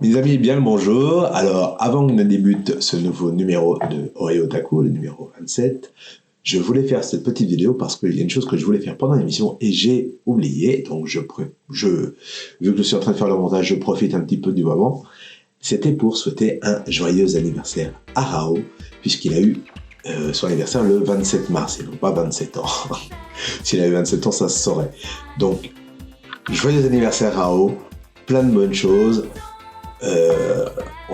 Mes amis, bien le bonjour. Alors, avant que ne débute ce nouveau numéro de Oreo Taku, le numéro 27, je voulais faire cette petite vidéo parce qu'il y a une chose que je voulais faire pendant l'émission et j'ai oublié. Donc, vu que je suis en train de faire le montage, je profite un petit peu du moment. C'était pour souhaiter un joyeux anniversaire à Rao, puisqu'il a eu son anniversaire le 27 mars, et non pas 27 ans. S'il avait 27 ans, ça se saurait. Donc, joyeux anniversaire Rao, plein de bonnes choses.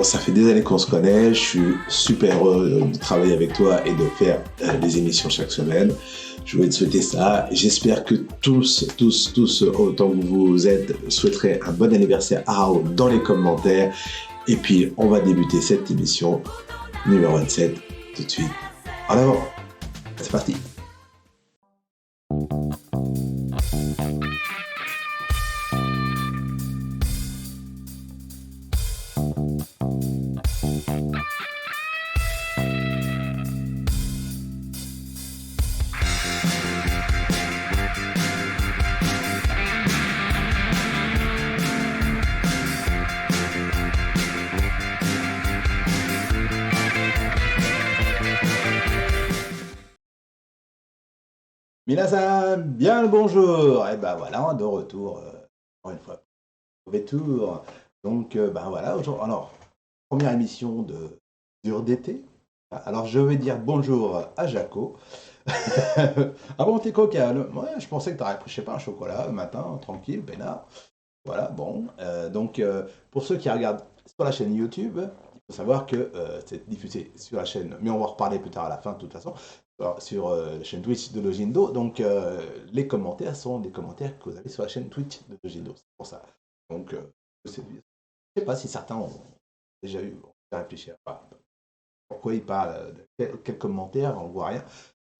Ça fait des années qu'on se connaît, je suis super heureux de travailler avec toi et de faire des émissions chaque semaine. Je voulais te souhaiter ça. J'espère que tous, autant que vous êtes, souhaiterez un bon anniversaire à Rao dans les commentaires. Et puis, on va débuter cette émission numéro 27 tout de suite. En avant, c'est parti. Minasan, bien le bonjour. Et ben voilà, de retour, encore une fois, mauvais tour. Donc, ben voilà, aujourd'hui, alors, première émission de dur d'été. Alors, je vais dire bonjour à Jaco. Ah bon, t'es coquin. Ouais, je pensais que t'aurais pris, je sais pas, un chocolat le matin, tranquille, peinard. Voilà, bon. Pour ceux qui regardent sur la chaîne YouTube, il faut savoir que c'est diffusé sur la chaîne, mais on va en reparler plus tard à la fin, de toute façon, sur la chaîne Twitch de Logindo. Donc, les commentaires sont des commentaires que vous avez sur la chaîne Twitch de Logindo. C'est pour ça. Donc, je sais pas si certains ont déjà eu à réfléchir à pourquoi ils parlent, quels commentaires, on voit rien.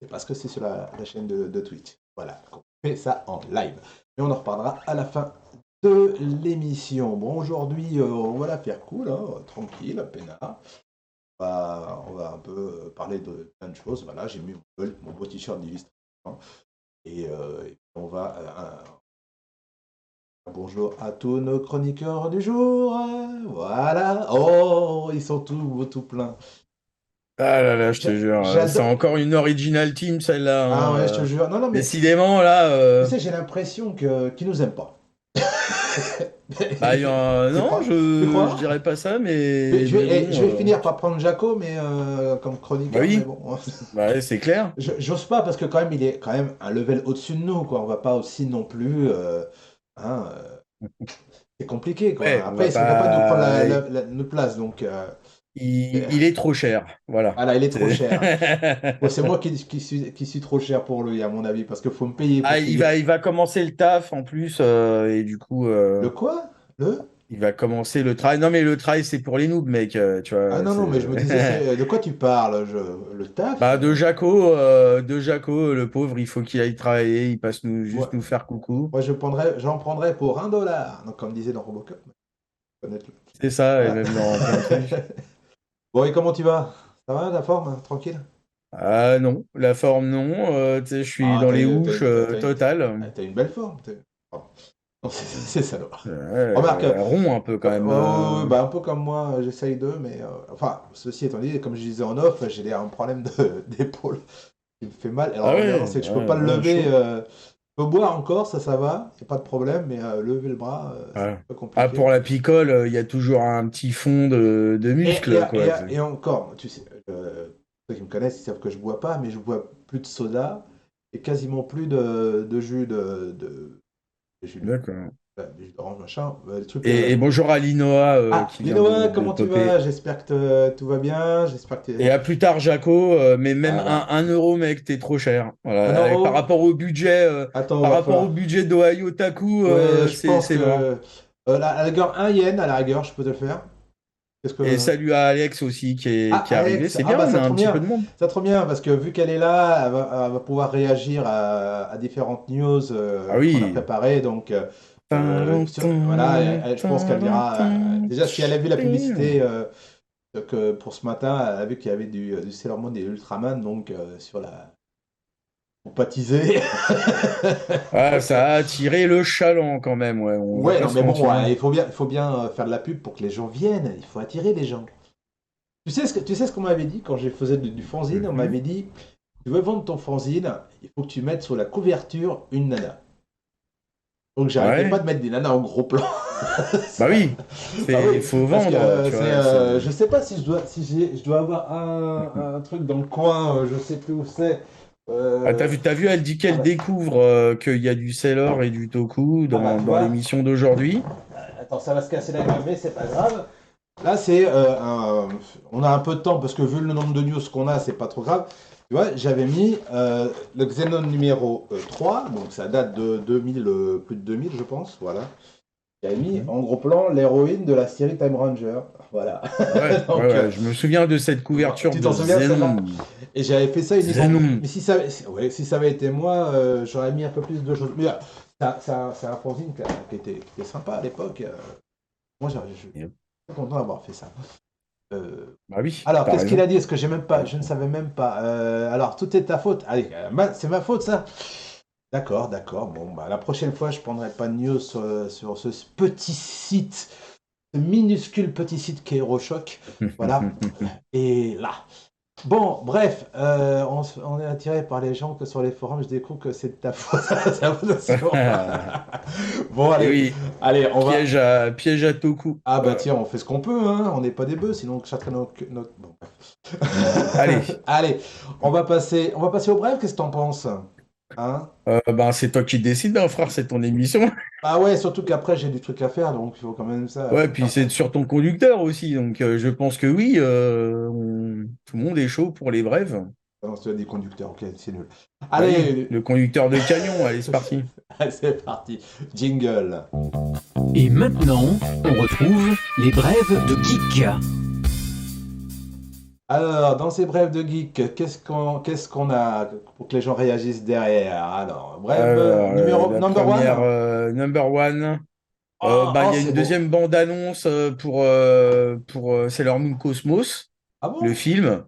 C'est parce que c'est sur la chaîne de Twitch. Voilà, on fait ça en live. Mais on en reparlera à la fin de l'émission. Bon, aujourd'hui, on va la faire cool, hein, tranquille, peinard. On va un peu parler de plein de choses. Voilà, j'ai mis mon beau t-shirt d'illustration. Et on va. Un bonjour à tous nos chroniqueurs du jour. Voilà. Oh, ils sont tout pleins. Ah là là, je te jure, c'est J'adore. encore une original team celle-là, Ah hein, ouais, je te jure. Non, non, mais décidément, là, tu sais, j'ai l'impression qu'ils nous aiment pas. bah, Tu non, crois? Tu je crois? dirais pas ça, Je vais, mais, je vais, mais bon, je vais finir par prendre Jaco, mais comme bah chroniqueur, mais oui, bon. bah ouais, c'est clair. J'ose pas parce que quand même, il est quand même un level au-dessus de nous, quoi. On va pas aussi non plus. Hein, c'est compliqué, quoi. Ouais, on Après, va il serait capable de nous prendre pas. notre place, donc Il est trop cher, voilà. voilà, il est trop C'est- cher. Bon, c'est moi qui suis trop cher pour lui, à mon avis, parce qu'il faut me payer Ah, pour qu'il ait. il va commencer le taf en plus, et du coup, Le quoi? Le? il va commencer le travail. Non, mais le travail, c'est pour les noobs, mec, tu Ah vois. non, non, mais je me disais, de quoi tu parles? Le taf? Bah, de Jaco, le pauvre, il faut qu'il aille travailler, il passe Moi, juste nous faire coucou. moi, j'en prendrais pour 1 dollar. Donc, comme disait dans Robocop. Connaître C'est ça, et Voilà. même dans plein de trucs. Bon, et comment tu vas? Ça va, la forme? Tranquille? Ah non, la forme non, tu sais, je suis Ah, dans t'as les une, houches totales. t'as une belle forme. Pardon. Non, c'est salaud. Remarque, Rond un peu quand même. ouais, bah, un peu comme moi, j'essaye de, mais enfin, ceci étant dit, comme je disais en off, j'ai un problème d'épaule qui me fait mal. Ah Alors, l'aménagement, ouais, c'est que je peux pas le ouais, lever. chaud. Je peux boire encore, ça va, y a pas de problème, mais lever le bras, c'est Ouais. un peu Ah, compliqué. pour la picole, il y a toujours un petit fond de Et, et, muscle, et, quoi. et encore, tu sais, ceux qui me connaissent, ils savent que je bois pas, mais je bois plus de soda et quasiment plus de jus de jus D'accord. de jus d'orange, machin. Les trucs. Et bonjour à Linoa Ah, qui vient Linoa, de comment tu vas? popper. J'espère que tout va bien. J'espère que Et à plus tard, Jaco, mais même Voilà. un euro, mec, t'es trop cher. Un Voilà. Par euro? rapport au budget, Attends, par va rapport au falloir. budget d'Ohio Taku, Ouais, je pense c'est mort. que. À la rigueur, 1 yen, à la rigueur, je peux te le faire. Qu'est-ce Et que. salut à Alex aussi Ah, qui est arrivé. Alex, C'est ah bien, bah on ça a un tombe petit peu bien. de monde. Ça tombe bien parce que vu qu'elle est là, elle va pouvoir réagir à différentes news Ah qu'on a oui. préparées. Donc voilà, je pense qu'elle verra. Déjà, si elle a vu la publicité pour ce matin, elle a vu qu'il y avait du Sailor Moon et Ultraman donc sur la pour pas teaser. Ah, ça a attiré le chaland quand même, ouais, on va Ouais, pas non, se mais bon, mentir. ouais, il faut bien faire de la pub pour que les gens viennent. Il faut attirer les gens. Tu sais ce qu'on m'avait dit quand je faisais du fanzine? On Mhm. m'avait dit, tu veux vendre ton fanzine, il faut que tu mettes sur la couverture une nana. Donc j'arrêtais pas Ouais, de mettre des nanas en gros plan. bah oui, Bah il oui, faut parce que vendre, tu vois. C'est... je sais pas si je dois avoir un truc dans le coin, je sais plus où c'est. Ah, Euh, t'as vu, elle dit ah qu'elle bah, découvre qu'il y a du Sailor et du Toku ah bah, tu dans vois, l'émission d'aujourd'hui. attends, ça va se casser la gueule, mais c'est pas grave. Là, c'est on a un peu de temps parce que vu le nombre de news qu'on a, c'est pas trop grave. Tu vois, j'avais mis le Xenon numéro 3, donc ça date de 2000, plus de 2000, je pense. Voilà. J'avais mis Mhm. en gros plan l'héroïne de la série Time Ranger. Voilà. Donc, Ouais, je me souviens de cette couverture tu de t'en souviens de celle-là? Zenon. Et j'avais fait ça uniquement. Zenon. Mais ouais, si ça avait été moi, j'aurais mis un peu plus de choses. Mais c'est un fanzine qui était sympa à l'époque. Moi, je suis content d'avoir fait ça. Euh, Bah oui, alors, t'as qu'est-ce qu'il raison. a dit? Est-ce que j'ai même pas, je ne savais même pas. Alors, tout est ta faute. Allez, c'est ma faute, ça. D'accord, d'accord. Bon, bah, la prochaine fois, je prendrai pas de news sur ce petit site, ce minuscule petit site qui est Eurochoc. Voilà. Et là. Bon, bref, on est attiré par les gens que sur les forums, je découvre que c'est de ta faute. C'est la faute aussi. Bon, Et allez, oui, allez, on va. piège à Toku. Ah bah tiens, on fait ce qu'on peut, hein. On n'est pas des bœufs, sinon chacun notre... Bon. Allez, Allez, on va passer au bref, qu'est-ce que t'en penses? Hein? ben c'est toi qui décides, hein, frère, c'est ton émission. Ah ouais, surtout qu'après j'ai des trucs à faire, donc il faut quand même ça, Ouais, faut puis faire ça. c'est sur ton conducteur aussi, donc je pense que oui, tout le monde est chaud pour les brèves. Ah non, c'est des conducteurs, ok, c'est nul. Bah oui, Allez, le conducteur de camion, allez, c'est parti. allez, c'est parti. Jingle. Et maintenant, on retrouve les brèves de Geek. Alors, dans ces brèves de geek, qu'est-ce qu'on a pour que les gens réagissent derrière? Alors, bref, Alors, numéro la number première, one. number one, Oh, bah, il oh, y a c'est une beau. deuxième bande-annonce pour Sailor Moon Cosmos, Ah le bon? film.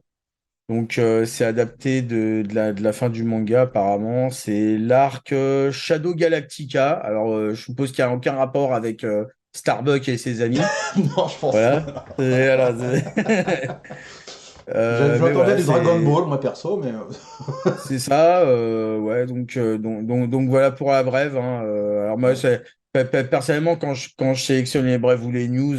Donc, c'est adapté de la fin du manga, apparemment. C'est l'arc Shadow Galactica. Alors, je suppose qu'il n'y a aucun rapport avec Starbuck et ses amis. Non, je pense Voilà. pas. Voilà, Je mais m'attendais à voilà, du Dragon Ball, moi perso, mais c'est ça. Ouais, donc voilà pour la brève, hein. Alors, moi, ouais. personnellement, quand je sélectionne les brèves ou les news,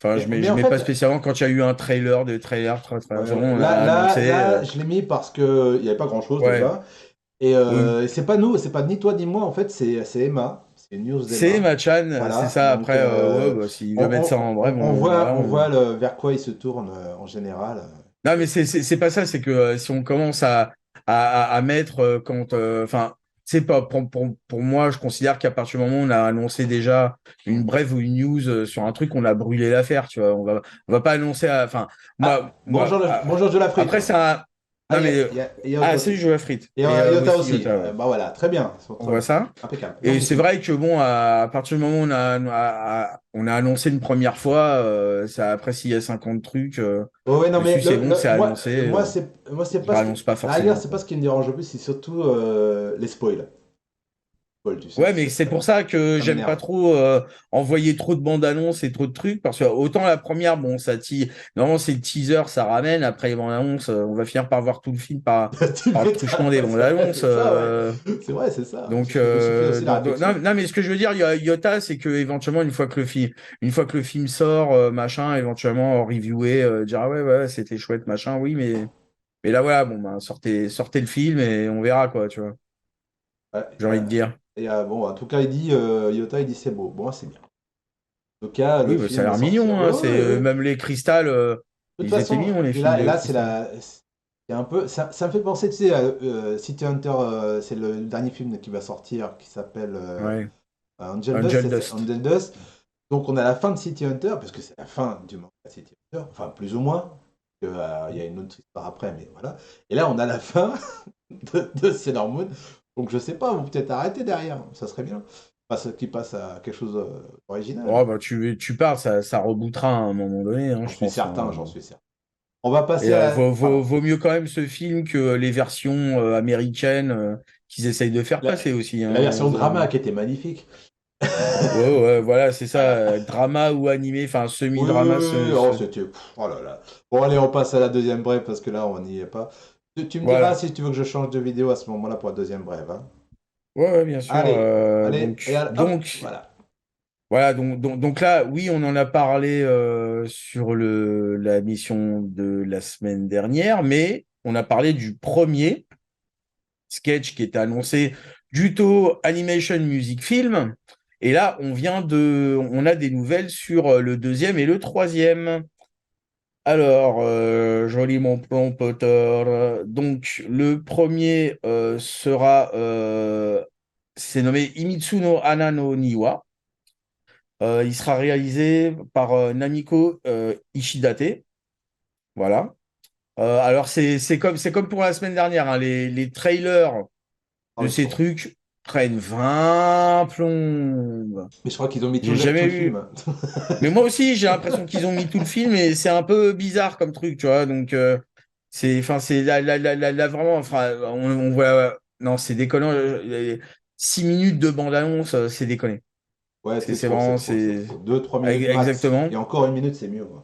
enfin, Mais je en mets pas fait, spécialement quand il y a eu un trailer, des trailers, ouais, vraiment, ouais. on l'a annoncé. Là, je l'ai mis parce que il n'y avait pas grand-chose Ouais, déjà. Et oui. c'est pas nous, c'est pas ni toi ni moi, en fait, c'est Emma. C'est une news C'est d'Emma. Machan, c'est Voilà, ça. donc Après, ouais, bah, s'il on, veut mettre ça en bref, voilà, on voit vers quoi il se tourne en général. Non, mais c'est pas ça. C'est que si on commence à mettre quand, enfin, c'est pas pour moi, je considère qu'à partir du moment où on a annoncé déjà une brève ou une news sur un truc, on a brûlé l'affaire. Tu vois, on va pas annoncer. Enfin, Ah, bonjour de la frite. après ça. Ah, Non mais il y a ah, autre c'est aussi. du jeu à frites Et et Yota aussi aussi. Yota. Ouais. Bah voilà, très bien. On voit ça. Impeccable. Non, Et mais c'est c'est bien. vrai que bon, à partir du moment où on a annoncé une première fois, ça, après s'il y a 50 trucs Ouais, ouais, non, mais dessus, c'est bon, c'est moi, annoncé. moi, c'est Je pas ce qui. réannonce pas À la rigueur, forcément, c'est pas quoi. ce qui me dérange le plus, c'est surtout les spoils. Spoil, tu sais, Ouais, mais c'est pour ça que ça j'aime pas m'énerve. trop envoyer trop de bandes annonces et trop de trucs, parce que autant la première, bon, normalement c'est le teaser, ça ramène. Après les bandes annonces, on va finir par voir tout le film Tu par le m'étonnes, truchement des ouais, bandes c'est vrai, annonces. c'est ça, ouais. C'est vrai, c'est ça. Donc, Je fais aussi la non, réflexion. non, mais ce que je veux dire, Yota, c'est que éventuellement, une fois que le film sort, machin, éventuellement reviewer, dire ah ouais, ouais, c'était chouette, machin, oui, mais là voilà, bon, ben, sortez le film et on verra quoi, tu vois. Ouais, J'ai envie de dire. bon, en tout cas, il dit, Yota, il dit c'est beau. Bon, c'est bien. En tout cas, le Oui, bah, ça a film va l'air sortir. mignon, Ouais, hein. ouais, ouais. Même les cristals, De toute ils étaient façon, mignons les films et de là, c'est cristal. c'est un peu, ça me fait penser, tu sais, à City Hunter, c'est le dernier film qui va sortir, qui s'appelle Ouais. Angel Dust, Angel Dust. Angel Dust. Donc, on a la fin de City Hunter, parce que c'est la fin du manga City Hunter, enfin, plus ou moins. Il y a une autre histoire après, mais voilà. Et là, on a la fin de Sailor Moon. Donc, je sais pas, vous peut-être arrêter derrière, ça serait bien. Qui passe à quelque chose d'original. Oh, bah, tu pars, ça rebootera à un moment donné, hein, J'en je suis pense, certain, j'en hein. suis certain. On va passer Et à la... vaut mieux quand même ce film que les versions américaines qu'ils essayent de faire la, passer aussi. la Hein. version drama qui était magnifique. Ouais, ouais, voilà, c'est ça, Voilà. drama ou animé, enfin Oui, oui, semi-drama. oui, oh, c'était... Oh là là. Bon, allez, on passe à la deuxième brève parce que là, on n'y est pas. Tu me diras Voilà. si tu veux que je change de vidéo à ce moment-là pour la deuxième brève. Hein. Ouais, ouais, bien sûr. Allez, allez, et hop, Donc, voilà. voilà, donc là, oui, on en a parlé sur la mission de la semaine dernière, mais on a parlé du premier sketch qui était annoncé du taux Animation Music Film. Et là, on a des nouvelles sur le deuxième et le troisième. Alors, joli mon plomb Potter. Donc, le premier c'est nommé Imitsuno Hana no Niwa. Il sera réalisé par Namiko Ishidate. Voilà. Alors, c'est comme pour la semaine dernière. Hein, les trailers Oh, de ils ces sont... trucs prennent 20 plombes. Mais je crois qu'ils ont mis J'ai tout jamais le vu. film. Mais moi aussi, j'ai l'impression qu'ils ont mis tout le film et c'est un peu bizarre comme truc, tu vois. Donc, c'est vraiment, enfin, on voit, non, c'est déconnant. 6 minutes de bande-annonce, c'est déconné. Ouais, c'est C'est trop, vraiment, c'est trop. 2, 3 minutes max. exactement. Et encore une minute, c'est mieux. Ouais.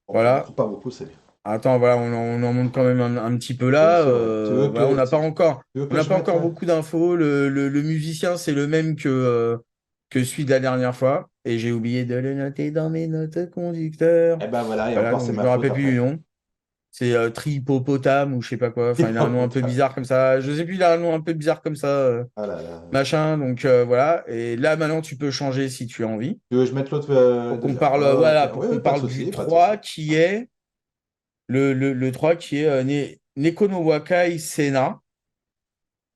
On Voilà. prend pas beaucoup, c'est bien. Attends, voilà, on en montre quand même un petit peu Bien là. sûr, ouais. Voilà, Tu veux on que n'a je pas mette encore là? beaucoup d'infos. Le musicien, c'est le même que celui de la dernière fois. Et j'ai oublié de le noter dans mes notes conducteurs. Eh ben voilà, et Voilà, encore, c'est donc je ma me faute rappelle plus du après. nom. C'est Tripopotame ou je sais pas quoi. Enfin, il a un nom un peu bizarre comme ça. Je sais plus, il a un nom un peu bizarre comme ça, Ah là là. machin. Donc voilà. Et là, maintenant, tu peux changer si tu as envie. Tu veux que je mette l'autre Pour qu'on deuxième? parle, Oh, ok, voilà, oui, pour oui, qu'on pas de parle du souci, pas de souci. 3 qui est le 3 qui est Neko no Wakai Sena.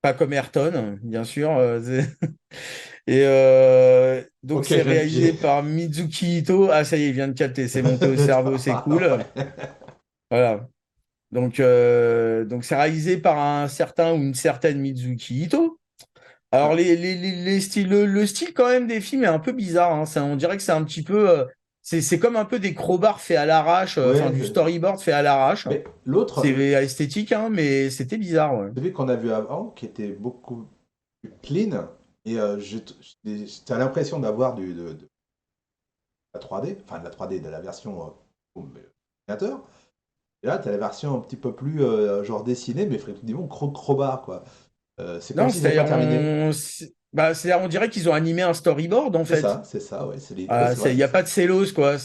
Pas comme Ayrton, bien sûr. Et donc, Ok, c'est je viens de réalisé piger. par Mizuki Ito. Ah, ça y est, il vient de capter. C'est monté au cerveau, c'est cool. Ouais. Voilà. Donc c'est réalisé par un certain ou une certaine Mizuki Ito. Alors, Ah, les styles, le style quand même des films est un peu bizarre. Hein. On dirait que c'est un petit peu. C'est comme un peu des crowbars faits à l'arrache, enfin ouais, du storyboard fait à l'arrache. mais l'autre, C'est esthétique, hein, mais c'était bizarre. Ouais. celui qu'on a vu avant, qui était beaucoup plus clean, et t'as l'impression d'avoir de la 3D, enfin de la 3D, de la version ordinateur. Et là, tu as la version un petit peu plus genre dessinée, mais effectivement, crowbar, quoi. C'est comme Non, si c'était pas c'est-à-dire, terminé. c'est-à-dire, on dirait qu'ils ont animé un storyboard, en fait. C'est ça, ouais, ouais, Voilà, c'est vrai, il c'est n'y a ça. pas de cellos, quoi.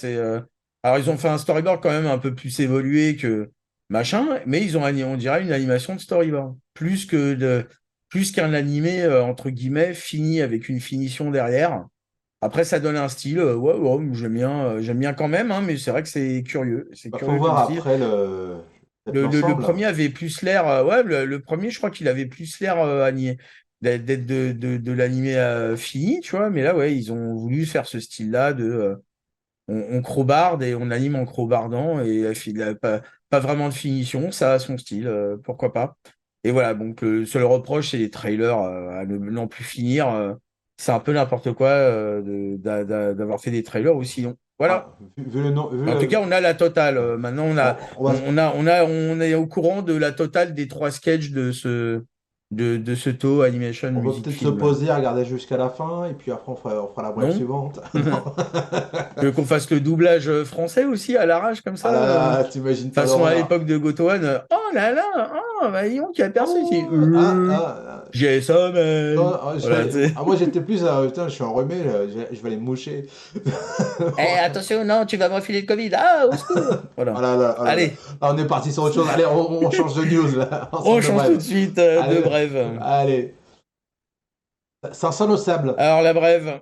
Alors, ils ont fait un storyboard quand même un peu plus évolué que machin, mais on dirait une animation de storyboard. Plus qu'un animé, entre guillemets, fini avec une finition derrière. Après, ça donne un style. Ouais, ouais, j'aime bien quand même, hein, mais c'est vrai que c'est curieux. C'est Bah, faut curieux voir comme style. après peut-être Le l'ensemble. premier avait plus l'air, ouais, le premier, je crois qu'il avait plus l'air d'être de l'animé fini, tu vois. Mais là, ouais, ils ont voulu faire ce style-là on crowbarde et on anime en crowbardant et il a pas vraiment de finition, ça a son style, pourquoi pas. Et voilà, donc le seul reproche, c'est les trailers à n'en plus finir. C'est un peu n'importe quoi d'avoir fait des trailers aussi longs. Voilà. Ah, vu le nom, En tout cas, on a la totale. Maintenant, on va, on est au courant de la totale des 3 sketchs de ce taux Animation on va Music peut-être se Film. poser, regarder jusqu'à la fin, et puis après on fera la brève Non? suivante. Non. Tu veux qu'on fasse le doublage français aussi à l'arrache comme Ah ça? là là, t'imagines pas Façon à l'horreur. l'époque de Gotohan. Oh là là, oh, bah dis donc, il y a personne ici. Oh, J'ai non, sommeil. Voilà, tu sais. moi j'étais plus putain, je suis enrhumé, là, je vais aller me moucher. Eh, attention, non, tu vas me refiler le Covid. Ah, au secours. Oh Voilà. là là, oh là là. Allez, Ah, on est parti sur autre chose. Allez, on change de news là. On on change de change tout de brève. suite de Allez, brève. allez. Ça sonne au sable. Alors, la brève.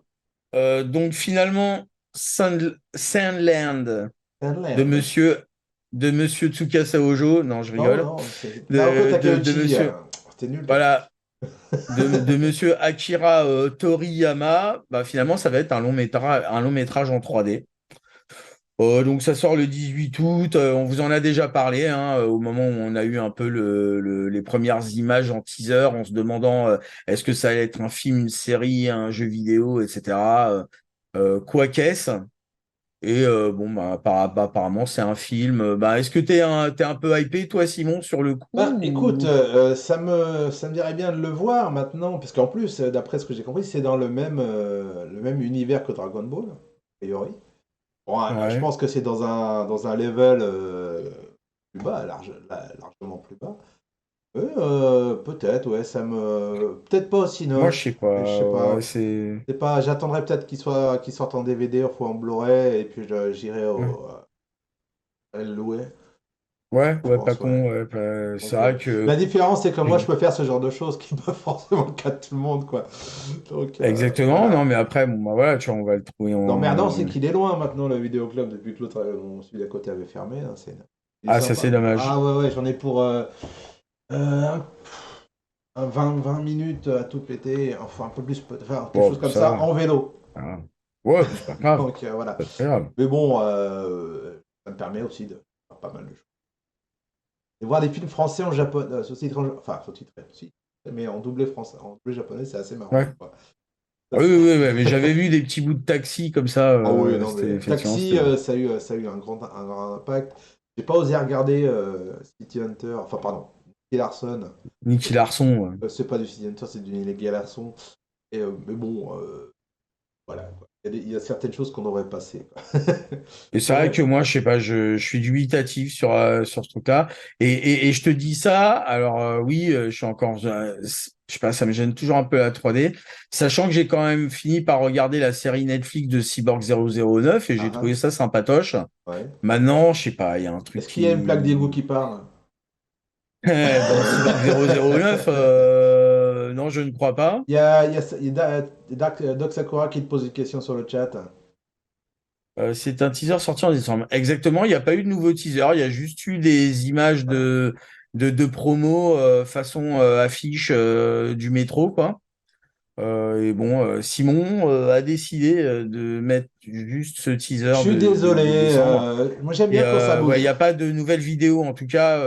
Donc, finalement, Sandland de Finlande. monsieur, de monsieur Tsukasa Ojo. Non, je Non, rigole. non, c'est Naoko De Takeuchi. monsieur. C'était nul. Voilà. De monsieur Akira Toriyama, bah, finalement, ça va être un long métrage en 3D. Donc, ça sort le 18 août. On vous en a déjà parlé hein, au moment où on a eu un peu les premières images en teaser en se demandant est-ce que ça allait être un film, une série, un jeu vidéo, etc. Quoi qu'est-ce? Et bon, apparemment, c'est un film. Est-ce que t'es un peu hypé, toi, Simon, sur le coup Bah, écoute, ou... ça me dirait bien de le voir maintenant, parce qu'en plus, d'après ce que j'ai compris, c'est dans le même univers que Dragon Ball, a priori. Bon, je Ouais. pense que c'est dans un level plus bas, largement plus bas. Peut-être, ouais, peut-être pas au Moi, je Cinoche, sais mais je pas. sais Ouais, pas. C'est pas, j'attendrai peut-être qu'il sorte en DVD ou en Blu-ray, et puis j'irai le louer, je pas pense, ouais. con. Ouais, c'est Donc, vrai la que. différence, c'est que moi, je peux faire ce genre de choses qui pas forcément le cas de tout le monde, quoi. Donc, Exactement. Non, voilà. mais après, bon, voilà, tu vois, on va le trouver L'emmerdant, c'est en. qu'il est loin maintenant, le vidéoclub, depuis que l'autre, celui d'à côté avait fermé, hein, il est Ah, ça, sympa. c'est Ah dommage. ouais, ouais, j'en ai pour euh, 20 minutes à tout péter, enfin un peu plus, enfin, quelque chose Bon, comme ça ça, va. en vélo. Ah. Ouais, c'est pas grave. Donc voilà. C'est pas très grave. Mais bon, ça me permet aussi de faire pas mal de choses. Et voir des films français en japonais, sous-titrés, enfin sous-titrés, si, mais en doublé français, en doublé japonais, c'est assez marrant, Ouais. quoi. Ça, Ah oui, c'est- oui, oui, mais j'avais vu des petits bouts de taxi comme ça. Ah oui, non, C'était mais effectivement, Taxi, c'était drôle. ça a eu un grand impact. J'ai pas osé regarder City Hunter, enfin pardon, Nicky Larson. Nicky Larson. Ouais. C'est pas du City Hunter, c'est du Nicky Larson. Mais bon, voilà, quoi. Il y a certaines choses qu'on devrait passer, quoi. Et c'est vrai Ouais. que moi, je sais pas, je suis dubitatif sur ce truc-là. Et je te dis ça, alors oui, je suis encore, je sais pas, ça me gêne toujours un peu la 3D, sachant que j'ai quand même fini par regarder la série Netflix de Cyborg 009 et j'ai Ah, trouvé ah, ça sympatoche. ouais. Maintenant, je sais pas, il y a un truc Est-ce qu'il y a une plaque d'égout qui... qui parle? Dans Cyborg 009, non, je ne crois pas. Il y a Doc Sakura qui te pose une question sur le chat. C'est un teaser sorti en décembre. Exactement, il n'y a pas eu de nouveau teaser, il y a juste eu des images Voilà. de promo façon affiche du métro, quoi. Et bon, Simon a décidé de mettre juste ce Je teaser suis de désolé, décembre. moi j'aime Et bien quand ça ouais, il bouge. n'y a pas de nouvelles vidéos, en tout cas,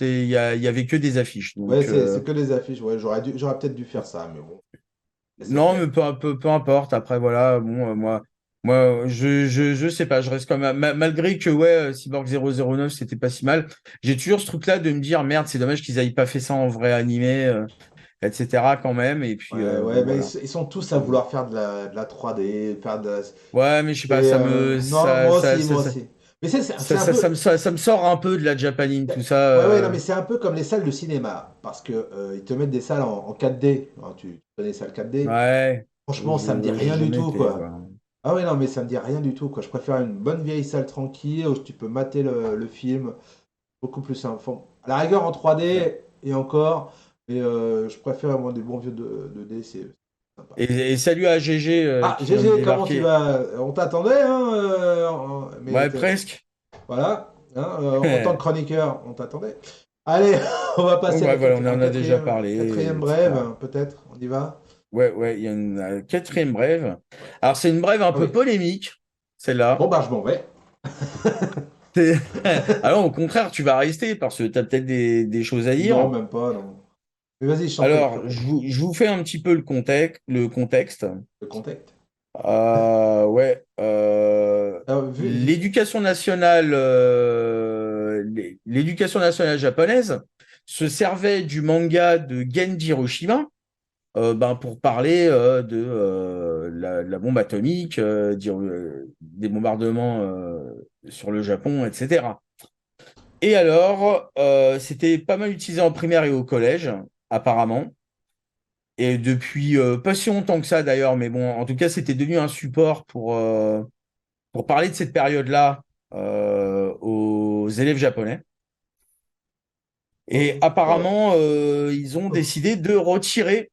il y avait que des affiches. Ouais, Donc, c'est que les affiches. Ouais, j'aurais peut-être dû faire ça, mais bon, laissez non, faire. mais peu importe. Après, voilà, bon, moi, je sais pas. Je reste comme malgré que ouais, Cyborg 009, c'était pas si mal. J'ai toujours ce truc-là de me dire merde, c'est dommage qu'ils aient pas fait ça en vrai animé, etc. quand même. Et puis Ouais, ouais, bon, mais voilà. ils sont tous à vouloir faire de la 3D, faire de la... Ouais, mais je sais pas, Non, moi aussi, moi aussi. Mais ça me sort un peu de la Japanime, tout ça. Ouais, ouais, non, mais c'est un peu comme les salles de cinéma, parce que ils te mettent des salles en 4D. Alors, tu connais les salles 4D. Ouais, Franchement, ça me dit j'ai rien du jamais tout, été quoi. voir. Ah ouais, non, mais ça me dit rien du tout, quoi. Je préfère une bonne vieille salle tranquille où tu peux mater le film, beaucoup plus simple. Enfin, à la rigueur en Ouais. 3D et encore, mais je préfère moi des bons vieux 2D, c'est sympa. Et salut à GG Ah, qui vient de GG, comment tu débarquer. vas? On t'attendait, hein, Ouais, presque. voilà, hein, en tant que chroniqueur, on t'attendait. Allez, on va Bon, passer à bah la voilà, on en a déjà quatrième parlé, brève, etc. hein, peut-être, on y va? Ouais, ouais, il y a une quatrième brève. Ouais. Alors, c'est une brève un Ah peu oui. polémique, Bon, celle-là. bah, je m'en vais. Alors, au contraire, tu vas rester parce que tu as peut-être des choses à Non, dire. même pas, non. Mais vas-y, je t'en prie, je Alors, t'en prie. je vous fais un petit peu le contexte. Le contexte. Ouais, Vu- l'éducation nationale japonaise se servait du manga de Genji Hiroshima pour parler de la bombe atomique, des bombardements sur le Japon, etc. Et alors, c'était pas mal utilisé en primaire et au collège, apparemment. Et depuis pas si longtemps que ça d'ailleurs, mais bon, en tout cas, c'était devenu un support pour parler de cette période-là aux élèves japonais. Et apparemment, ils ont décidé de retirer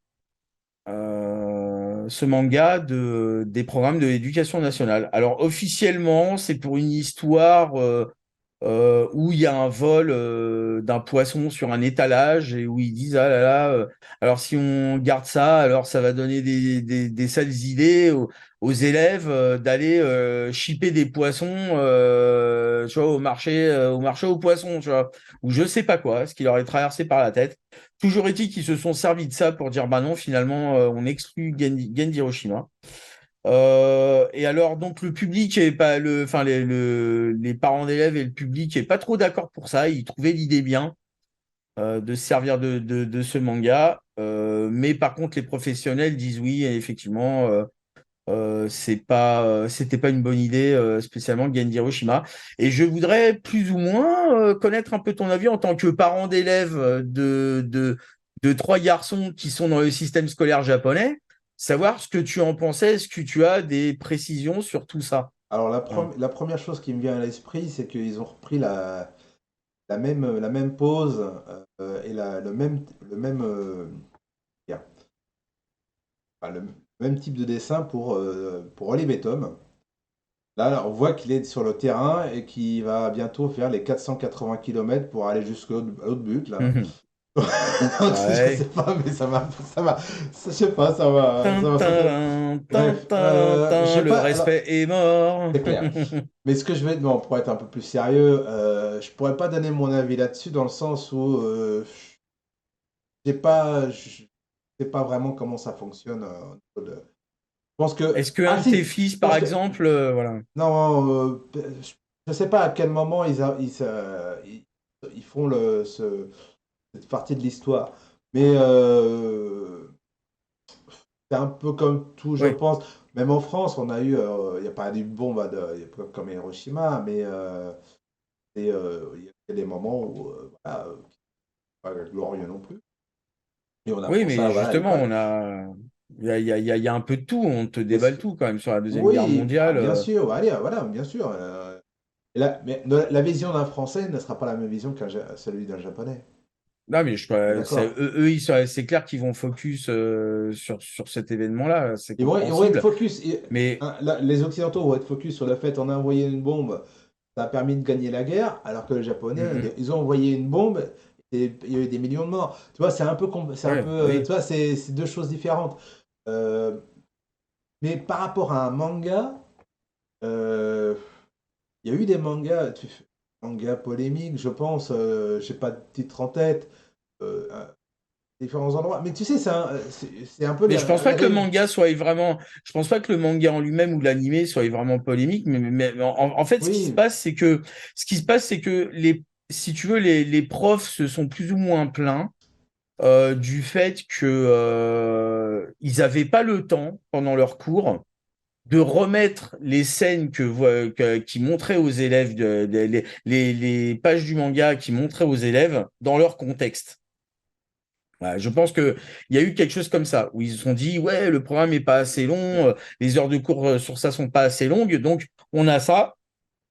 ce manga des programmes de l'éducation nationale. Alors officiellement, c'est pour une histoire où il y a un vol d'un poisson sur un étalage et où ils disent ah là là, alors si on garde ça, alors ça va donner des sales idées aux élèves d'aller shipper des poissons, tu vois, au marché aux poissons, tu vois, ou je sais pas quoi, ce qui leur est traversé par la tête. Toujours est-il qu'ils se sont servis de ça pour dire bah non, finalement, on exclut Genji Hiroshima. Et alors, donc, le public est pas enfin, les parents d'élèves et le public est pas trop d'accord pour ça. Ils trouvaient l'idée bien de se servir de ce manga. Mais par contre, les professionnels disent oui, et effectivement, c'était pas une bonne idée, spécialement Gen Hiroshima. Et je voudrais plus ou moins connaître un peu ton avis en tant que parent d'élèves de trois garçons qui sont dans le système scolaire japonais, savoir ce que tu en pensais, est-ce que tu as des précisions sur tout ça? Alors, Hein. la première chose qui me vient à l'esprit, c'est qu'ils ont repris la même pose et le même, bien, enfin, le même type de dessin pour Olivier Tom. Là, on voit qu'il est sur le terrain et qu'il va bientôt faire les 480 km pour aller jusqu'au l'autre but, là. Je sais Ouais. pas, mais je sais pas, Tin, ça fait. tin, tin, Bref, tin, je tin, sais le pas, alors, respect est mort. c'est clair. Mais ce que je vais, bon, pour être un peu plus sérieux, je pourrais pas donner mon avis là-dessus dans le sens où je sais pas vraiment comment ça fonctionne au niveau de. Je pense que, Est-ce que ah un de tes si, fils, je par pense que, exemple, voilà. non, je sais pas à quel moment ils font cette partie de l'histoire, mais c'est un peu comme tout, je Oui. pense. Même en France, on a eu, il n'y a pas eu de bombe il y a pas comme Hiroshima, mais il y a des moments où, voilà, pas glorieux non plus. Et on Oui, apprend ça, mais voilà, à justement, l'école. il y a un peu de tout. On te Mais déballe tout quand même sur la Deuxième Guerre oui, bah, mondiale. bien sûr, allez, voilà, bien sûr. Mais la vision d'un Français ne sera pas la même vision celui d'un Japonais. Non, mais On est c'est, d'accord. c'est clair qu'ils vont focus sur cet événement-là. C'est Ils vont être compréhensible. focus. Mais Hein, les Occidentaux vont être focus sur le fait on a envoyé une bombe, ça a permis de gagner la guerre, alors que les Japonais, mm, mm. ils ont envoyé une bombe et il y a eu des millions de morts. Tu vois, c'est un Ouais, peu, bah tu oui. vois, c'est deux choses différentes. Euh, mais par rapport à un manga, euh, il y a eu des mangas polémiques, je pense. J'ai pas de titre en tête. À différents endroits. Mais tu sais, c'est un peu Mais je pense pas la que le règle. manga soit vraiment. Je pense pas que le manga en lui-même ou l'animé soit vraiment polémique. Mais en fait, Oui, ce qui se passe, c'est que si tu veux, les profs se sont plus ou moins plaints du fait que ils avaient pas le temps pendant leur cours de remettre les scènes qui montraient aux élèves, les pages du manga qui montraient aux élèves dans leur contexte. Voilà, je pense qu'il y a eu quelque chose comme ça, où ils se sont dit, ouais, le programme n'est pas assez long, les heures de cours sur ça sont pas assez longues, donc on a ça,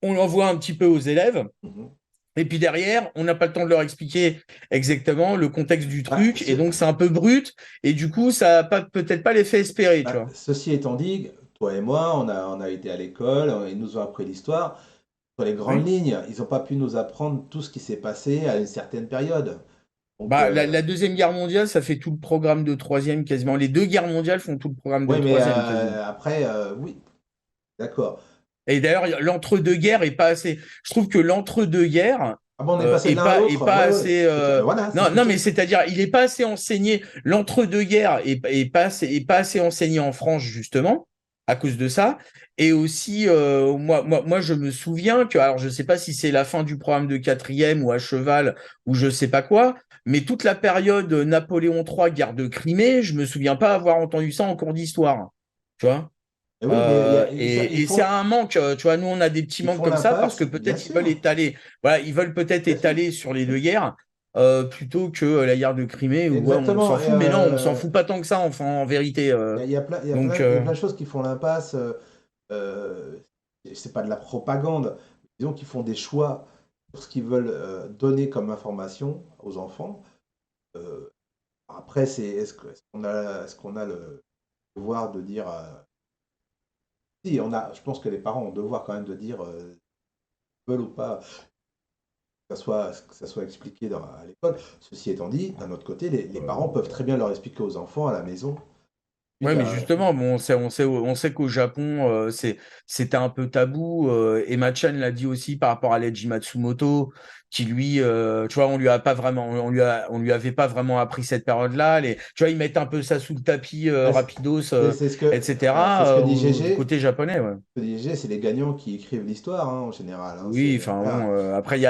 on l'envoie un petit peu aux élèves, mhm. et puis derrière, on n'a pas le temps de leur expliquer exactement le contexte du Bah, truc, et donc c'est un peu brut, et du coup, ça n'a peut-être pas l'effet espéré, tu vois. ceci étant dit, toi et moi, on a été à l'école, ils nous ont appris l'histoire. Sur les grandes Oui. lignes, ils n'ont pas pu nous apprendre tout ce qui s'est passé à une certaine période. Donc, Bah, la Deuxième Guerre mondiale, ça fait tout le programme de troisième quasiment. Les deux guerres mondiales font tout le programme de oui, mais troisième quasiment. après, oui, d'accord. Et d'ailleurs, l'entre-deux-guerres est pas assez. Je trouve que l'entre-deux-guerres Ah bon, on est passé de l'un à est l'autre. pas Oui, oui. assez. Voilà, c'est ce Non, que je non, te mais dis. c'est-à-dire, il est pas assez enseigné. L'entre-deux-guerres est pas assez enseigné en France justement à cause de ça. Et aussi, moi, je me souviens que, alors, je sais pas si c'est la fin du programme de quatrième ou à cheval ou je sais pas quoi, mais toute la période Napoléon III, guerre de Crimée, je me souviens pas avoir entendu ça en cours d'histoire. Tu vois? Et oui, mais Et c'est un manque, tu vois, nous on a des petits ils manques font comme ça parce que l'impasse, bien peut-être ils veulent sûr, étaler, voilà, ils veulent peut-être bien sûr. étaler sur les deux guerres plutôt que la guerre de Crimée où ouais, on s'en Exactement. fout, mais non, on s'en fout pas tant que ça en vérité. Donc Il y a plein de choses qui font l'impasse. Euh, c'est pas de la propagande. Disons qu'ils font des choix sur ce qu'ils veulent donner comme information aux enfants. Euh, Après, est-ce qu'on a le devoir de dire. Si, je pense que les parents ont le devoir quand même de dire veulent ou pas que ça soit expliqué à l'école. Ceci étant dit, d'un autre côté, les parents peuvent très bien leur expliquer aux enfants à la maison Ouais, mais justement, bon, on sait qu'au Japon, c'était un peu tabou. Emma Chan l'a dit aussi par rapport à Leiji Matsumoto, qui lui, tu vois, on lui avait pas vraiment appris cette période-là. Tu vois, ils mettent un peu ça sous le tapis, rapidos, C'est ce que, voilà, c'est ce etc. que dit Du GG. côté japonais, ouais. Ce que dit GG, c'est les gagnants qui écrivent l'histoire, hein, en général. Hein, Oui, enfin voilà. bon, après il y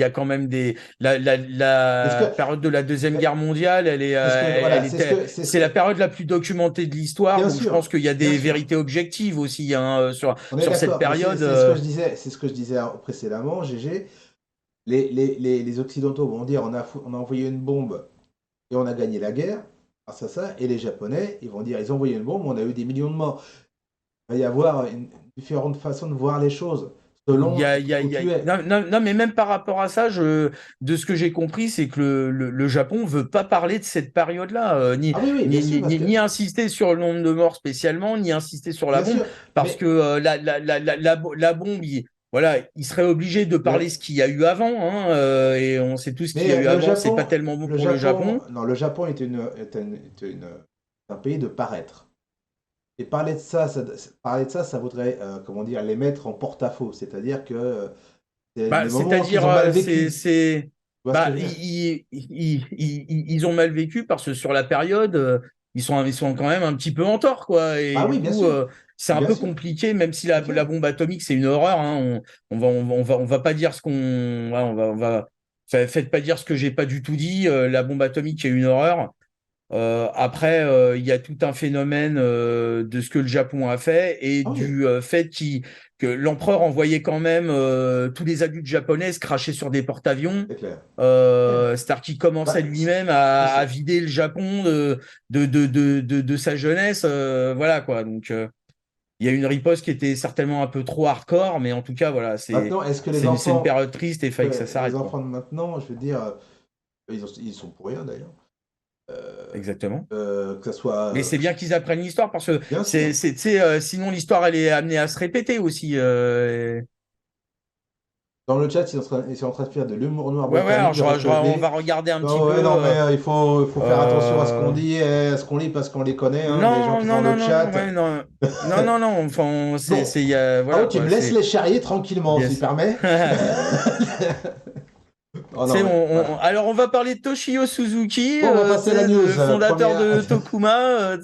a quand même C'est ce que, la période de la Deuxième Guerre mondiale, c'est ce que, voilà, c'est ce c'est que, la période la plus documentée de l'histoire, bien donc je pense sûr, qu'il y a bien des sûr. vérités objectives aussi hein, On est sur cette d'accord, mais période. c'est ce que je disais, c'est ce que je disais précédemment, GG. Les Occidentaux vont dire on a envoyé une bombe et on a gagné la guerre grâce à ça, et les Japonais, ils vont dire ils ont envoyé une bombe, on a eu des millions de morts. Il va y avoir une différente façon de voir les choses selon où tu es. Non, non, non, mais même par rapport à ça, de ce que j'ai compris, c'est que le Japon veut pas parler de cette période-là, Ah oui, oui, bien sûr, parce que ni insister sur le nombre de morts spécialement, ni insister sur la bien bombe, sûr, parce mais que la bombe, voilà, il serait obligé de parler le, ce qu'il y a eu avant, hein, et on sait tout ce qu'il y a eu le avant, c'est pas Japon, tellement bon pour le Japon. non, le Japon est un pays de paraître. Et parler de ça, ça voudrait, comment dire, les mettre en porte-à-faux. C'est-à-dire que c'est Bah, les moments qu'ils c'est-à-dire, ont mal vécu. c'est, Tu vois ce que bah, je veux dire? ils ont mal vécu parce que sur la période, ils sont quand même un petit peu en tort, quoi. Et Ah du oui, bien coup, sûr. c'est un Bien peu sûr. compliqué, même si Bien sûr. la bombe atomique, c'est une horreur, hein. On va pas dire ce qu'on, voilà, faites pas dire ce que j'ai pas du tout dit. La bombe atomique est une horreur. Après, il y a tout un phénomène de ce que le Japon a fait et Ah oui, du fait que l'empereur envoyait quand même tous les adultes japonais se cracher sur des porte-avions. c'est clair. Clair. C'est-à-dire qu'il commençait Bah, lui-même à c'est- vider le Japon de sa jeunesse. Voilà quoi. Donc, il y a une riposte qui était certainement un peu trop hardcore, mais en tout cas, voilà, Maintenant, est-ce que c'est une période triste et il fallait que ça les s'arrête, quoi. enfants de maintenant, je veux dire, ils sont pour rien d'ailleurs. Exactement. Que ça soit, Mais c'est bien qu'ils apprennent l'histoire parce que bien sûr. tu sais, sinon l'histoire elle est amenée à se répéter aussi. Dans le chat, ils sont en train de faire de l'humour noir Ouais, ouais, britannique alors de votre on côté. va regarder un petit Non, peu. ouais, non, mais il faut faire attention à ce qu'on Euh, dit et à ce qu'on lit parce qu'on les connaît, hein, les gens Non, qui sont non, dans non, le non, chat. ouais, non, non, non, non, enfin, Bon, par voilà contre, tu me quoi, laisses les charrier tranquillement, bien s'il sûr. permet. Oh non, C'est mais voilà. alors on va parler de Toshio Suzuki, Bon, on va tu passer à la sais, le news. fondateur Première. de Tokuma.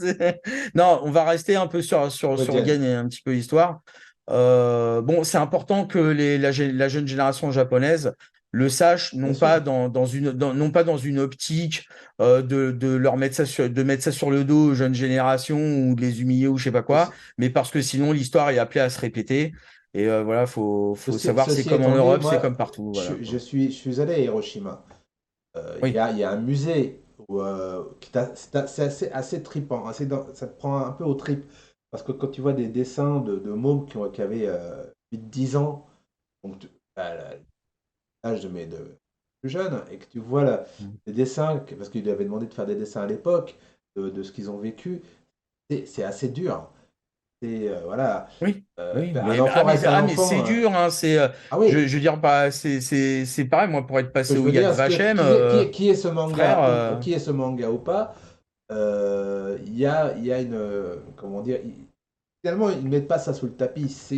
Non, on va rester un peu sur Regen. Gen et un petit peu histoire. Bon, c'est important que la jeune génération japonaise le sache, Bien sûr. non pas dans une optique de leur mettre de mettre ça sur le dos aux jeunes générations ou de les humilier ou je sais pas quoi, mais parce que sinon l'histoire est appelée à se répéter. Et voilà, faut savoir, c'est Ceci comme en étant dit, Europe, c'est moi, comme partout. Voilà, quoi. je suis allé à Hiroshima. Oui. Il y a un musée où, c'est assez trippant, ça te prend un peu aux tripes. Parce que quand tu vois des dessins de mômes qui avaient 8-10 ans, donc à l'âge de plus jeunes, et que tu vois les dessins, parce qu'ils lui avaient demandé de faire des dessins à l'époque, de ce qu'ils ont vécu, c'est assez dur. Voilà, Oui, oui, un enfant reste un mais c'est enfant. dur, hein, Ah oui, je veux dire, bah, c'est pareil, moi, pour être ce que passé je au veux dire, Yad Vashem, qui est ce frère, manga qui est ce manga ou pas, il y a une, comment dire, finalement, ils ne mettent pas ça sous le tapis, ça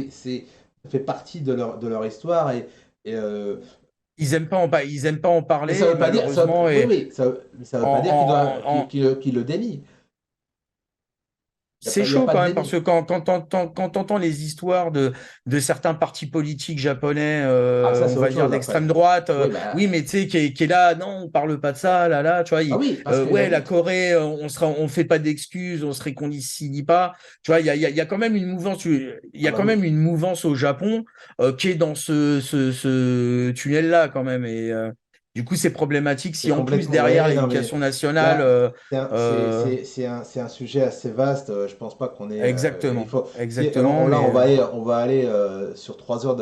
fait partie de leur histoire et, ils aiment pas en mais ça parler, veut pas dire, malheureusement, oui, et oui, ça veut en, pas dire en, qu'il le dénie. c'est Il y a chaud pas quand de même parce déni. que quand t'entends les histoires de certains partis politiques japonais, Ah, ça, on c'est va autre dire chose d'extrême après. droite, Oui, oui, bah, mais tu sais, qui est là, non, on parle pas de ça, là, tu vois, ah oui, parce qu'il y a ouais, la des. Corée, on fait pas d'excuses, on se réconcilie pas, tu vois, il y a quand même une mouvance, il y Ah a bah quand oui, même une mouvance au Japon qui est dans ce tunnel-là quand même, et du coup, c'est problématique c'est si en plus complètement. derrière Ouais, non, mais l'éducation il y nationale, a. euh, C'est un sujet assez vaste. Je pense pas qu'on est. Il exactement, faut. exactement, Là, mais on va aller sur 3 heures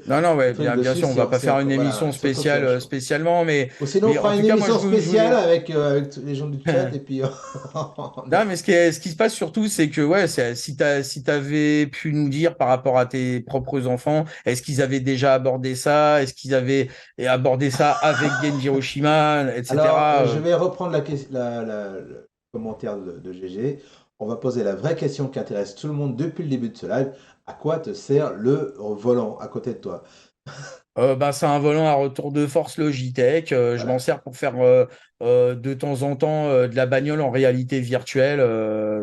non, non, de ouais, trucs bien dessus sûr, on va pas faire une voilà, émission si on continue spéciale la chose. spécialement, Ou sinon, on mais fera en tout une cas, moi, émission je spéciale voulais. avec les gens du chat et puis. Non, mais ce qui se passe surtout, c'est que ouais, si t'avais pu nous dire par rapport à tes propres enfants, est-ce qu'ils avaient déjà abordé ça? Est-ce qu'ils avaient abordé ça avec Genji Hiroshima, Alors, etc. je vais reprendre le commentaire de GG. on va poser la vraie question qui intéresse tout le monde depuis le début de ce live. À quoi te sert le volant à côté de toi? Bah, c'est un volant à retour de force Logitech. Je m'en Voilà. sers pour faire de temps en temps de la bagnole en réalité virtuelle,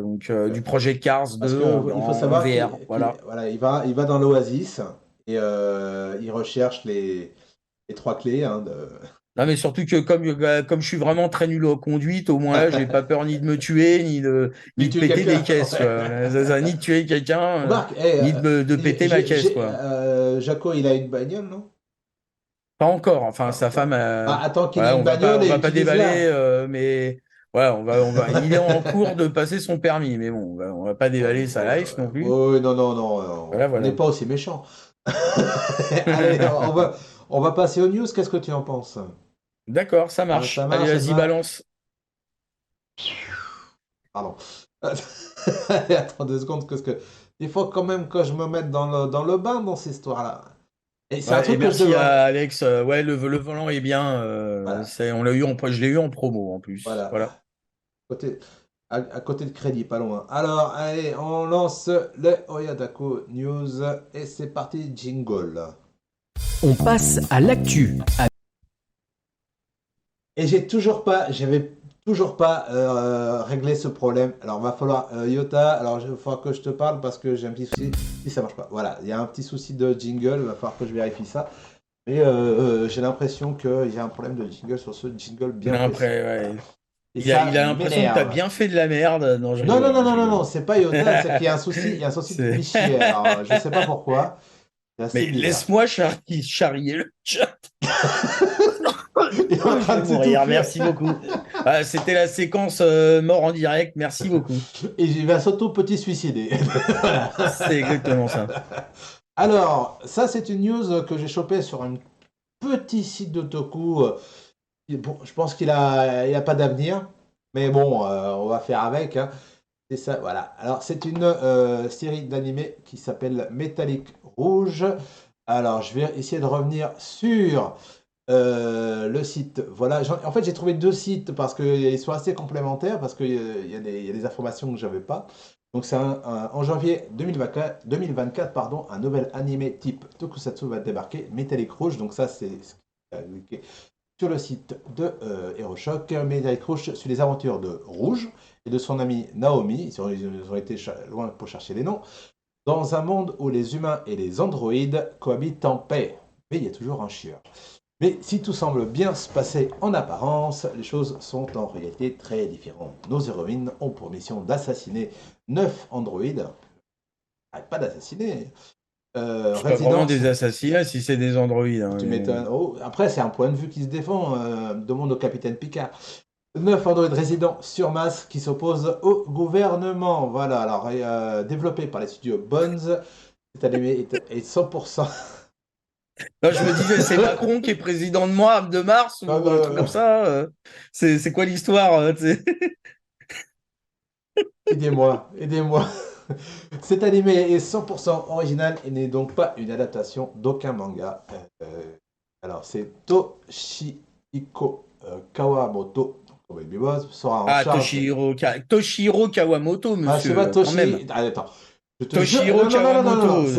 donc du Project Cars Parce 2 qu'il faut en savoir VR. Voilà. voilà, il va dans l'Oasis et il recherche les trois clés, hein, Non, mais surtout que comme je suis vraiment très nul en conduite, au moins là, j'ai pas peur ni de me tuer, Ni ni de tuer péter des quelqu'un. caisses, Ouais. quoi. Ni de tuer quelqu'un, Remarque, ni de péter ma caisse, quoi. Jaco, il a une bagnole, non? Pas encore. Enfin, Pas sa femme, encore. Bah, attends qu'il ait voilà, une bagnole on et va pas déballer, utilise-la. mais voilà, il est en cours de passer son permis, mais bon, on va pas Oh, déballer sa life non plus. non, non, non, Voilà, on n'est voilà. pas aussi méchant. Allez, on va passer aux news. Qu'est-ce que tu en penses? D'accord, ça Ça marche. Allez, marche, ça te vas-y, va? balance. Pardon. Allez, attends 2 secondes, parce que il faut quand même que je me mette dans le bain dans cette histoire-là. Et c'est un Ouais, et truc que je merci devrais. à Alex. Ouais, le volant est bien. Voilà, Je l'ai eu en promo en plus. voilà. Voilà. Côté, à côté de crédit, pas loin. Alors, allez, on lance le Oyadako News et c'est parti, jingle. On passe à l'actu. Et j'avais toujours pas réglé ce problème. Alors, va falloir, Yota, alors il va falloir que je te parle parce que j'ai un petit souci. Si ça marche pas, voilà, il y a un petit souci de jingle, il va falloir que je vérifie ça. Mais j'ai l'impression qu'il y a un problème de jingle sur ce jingle bien précis. Après, Voilà. ouais. Et ça Il a l'impression que tu as m'énerve. bien fait de la merde. Non, je Non, non, rigole, non, je non, non, rigole. non, c'est pas Yota, c'est qu'il y a un souci, il y a un souci de C'est- fichier. Alors, je sais pas pourquoi, c'est assez Mais bizarre. laisse-moi charrier le chat. Il est en Je train vais de mourir, s'étouffer merci beaucoup. Ah, c'était la séquence mort en direct, merci beaucoup. et il va s'auto-petit suicider. Voilà. C'est exactement ça. Alors, ça, c'est une news que j'ai chopée sur un petit site d'Otoku. Bon, je pense il a pas d'avenir, mais bon, on va faire avec, hein. C'est ça, voilà. Alors, c'est une série d'animés qui s'appelle Métallique Rouge. Alors, je vais essayer de revenir sur le site. Voilà, en fait, j'ai trouvé 2 sites parce qu'ils sont assez complémentaires, parce qu'il il y a des informations que j'avais pas. Donc, en janvier 2024, pardon, un nouvel animé type Tokusatsu va débarquer, Métallique Rouge. Donc, ça, c'est ce qui est indiqué sur le site de HeroShock. Métallique Rouge suit les aventures de Rouge et de son ami Naomi. Ils ont été loin pour chercher les noms. Dans un monde où les humains et les androïdes cohabitent en paix. Mais il y a toujours un chieur. Mais si tout semble bien se passer en apparence, les choses sont en réalité très différentes. Nos héroïnes ont pour mission d'assassiner 9 androïdes. Arrête pas d'assassiner. C'est pas vraiment Résidence, des assassinats si c'est des androïdes, hein, tu mais bon. m'étonnes. Oh, après, c'est un point de vue qui se défend. Demande au capitaine Picard. 9 androïdes résidents sur Mars qui s'opposent au gouvernement. Voilà, alors développé par les studios Bones, cet animé est 100%. Non, je me disais, c'est Macron qui est président de Mars Non, ou un non, truc non. comme ça. C'est quoi l'histoire, tu sais. Aidez-moi, aidez-moi. Cet animé est 100% original et n'est donc pas une adaptation d'aucun manga. Alors, c'est Toshihiko Kawamoto, comme Baby Boss, sera en Ah, charge. Toshihiro Kawamoto, Ah, c'est pas monsieur, quand même. Toshi. Ah, attends. Je te jure. Toshihiro Non, non, non, non, non, non. Kawamoto,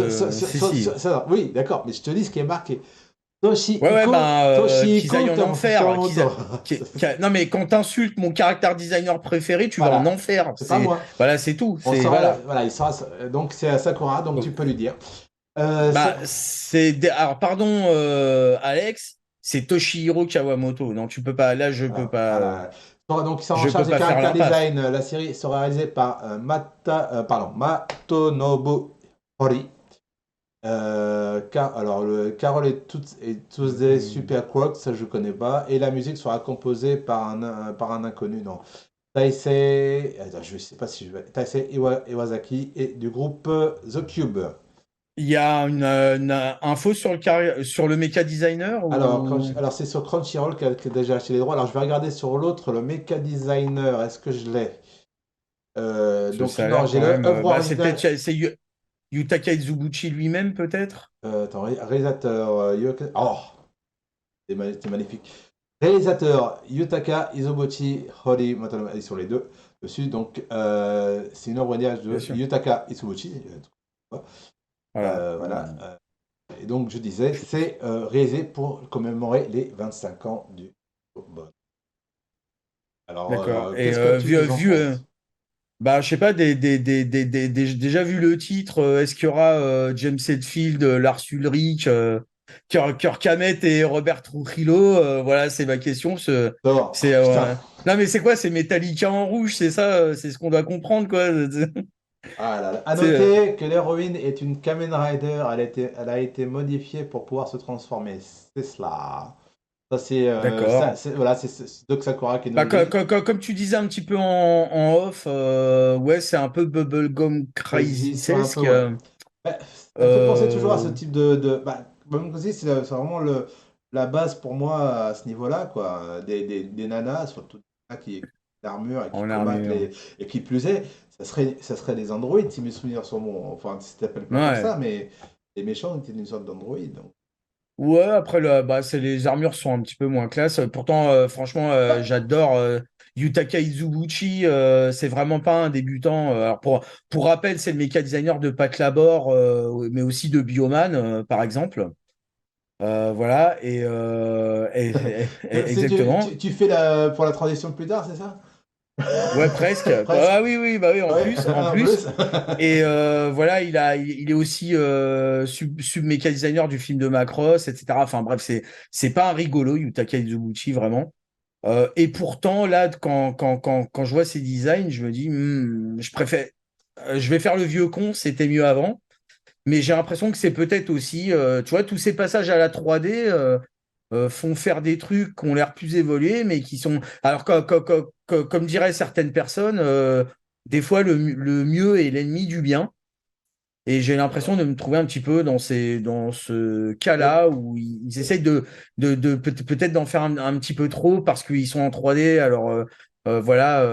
si. Oui, d'accord, mais je te dis ce qui est marqué. Ouais, ben, qu'ils Toshihiko aillent en enfer. Kawamoto. Non, mais quand t'insultes mon caractère designer préféré, tu vas en Voilà, enfer. c'est pas moi. Voilà, c'est tout. On C'est, saura, voilà. voilà, il sera, donc c'est à Sakura, donc tu peux lui dire. Bah, alors, pardon, Alex, c'est Toshihiro Kawamoto. Non, tu peux pas. Là, je peux Voilà, pas. voilà. Donc, ils sont en Je peux charge des pas faire character l'impasse. design. La série sera réalisée par Matonobu Hori. Alors, Carole et tous des Super Crocs, ça je connais pas. Et la musique sera composée par un inconnu, non. Taisei, attends, je sais pas si je vais. Taisei Iwasaki et du groupe The Cube. Il y a une info sur sur le mecha designer ou... Alors c'est sur Crunchyroll qui a déjà acheté les droits. Alors je vais regarder sur l'autre, le Mecha Designer. Est-ce que je l'ai? Parce que Donc ça a non, l'air j'ai quand le même. œuvre Bah, c'est originale. peut-être Yutaka Izuguchi lui-même, peut-être? Attends, réalisateur Oh, c'est magnifique. Réalisateur Yutaka Izubuchi Hori Matano, ils sont les deux. dessus. Donc, c'est une œuvre originale bien de sûr. Yutaka Itsubuchi. Voilà. Voilà. Et donc, je disais, c'est réalisé pour commémorer les 25 ans du Bon. Alors, D'accord. Et qu'est-ce que tu nous en penses? bah, je sais pas, déjà vu le titre, est-ce qu'il y aura James Hetfield, Lars Ulrich, Kirk Hammett et Robert Trujillo? Voilà, c'est ma question. Thor, C'est, putain. Non, mais c'est quoi? C'est Metallica en rouge, c'est ça? C'est ce qu'on doit comprendre, quoi. Ah là là. À C'est, noter que l'héroïne est une Kamen Rider. Elle a été modifiée pour pouvoir se transformer. C'est cela. Ça, d'accord. voilà, c'est Doc Sakura qui nous Bah, le dit. comme tu disais un petit peu en off, ouais, c'est un peu Bubblegum Crisis, ouais, un peu, Crisis-esque. ouais. Bah, ça me fait penser toujours à ce Euh, type bah, Bone Crisis, c'est vraiment la base pour moi à ce niveau-là, quoi. Des nanas, surtout des nanas qui l'armure et qui en combattent armure. et qui plus est, ça serait des androïdes si mes souvenirs sont bons. Enfin, ça s'appelle pas comme Ouais. ça, mais les méchants étaient une sorte d'androïde. Donc. Ouais, après, bah, les armures sont un petit peu moins classe. Pourtant, franchement, j'adore Yutaka Izubuchi. C'est vraiment pas un débutant. Alors pour rappel, c'est le méca designer de Pat Labor, mais aussi de Bioman, par exemple. Voilà, exactement. Tu fais pour la transition plus tard, c'est ça? Ouais, presque. Presque. Ah oui, oui, bah oui, Ouais, en en plus. plus. Et voilà, il est aussi sub-méca designer du film de Macross, etc. Enfin bref, c'est pas un rigolo, Yutaka Izubuchi, vraiment. Et pourtant, là, quand je vois ses designs, je me dis, je préfère, je vais faire le vieux con, c'était mieux avant. Mais j'ai l'impression que c'est peut-être aussi, tu vois, tous ces passages à la 3D font faire des trucs qui ont l'air plus évolués, mais qui sont. Alors, comme diraient certaines personnes, des fois, le mieux est l'ennemi du bien. Et j'ai l'impression de me trouver un petit peu dans ce Mais, cas-là où ils essayent peut-être d'en faire un petit peu trop parce qu'ils sont en 3D. Alors, voilà.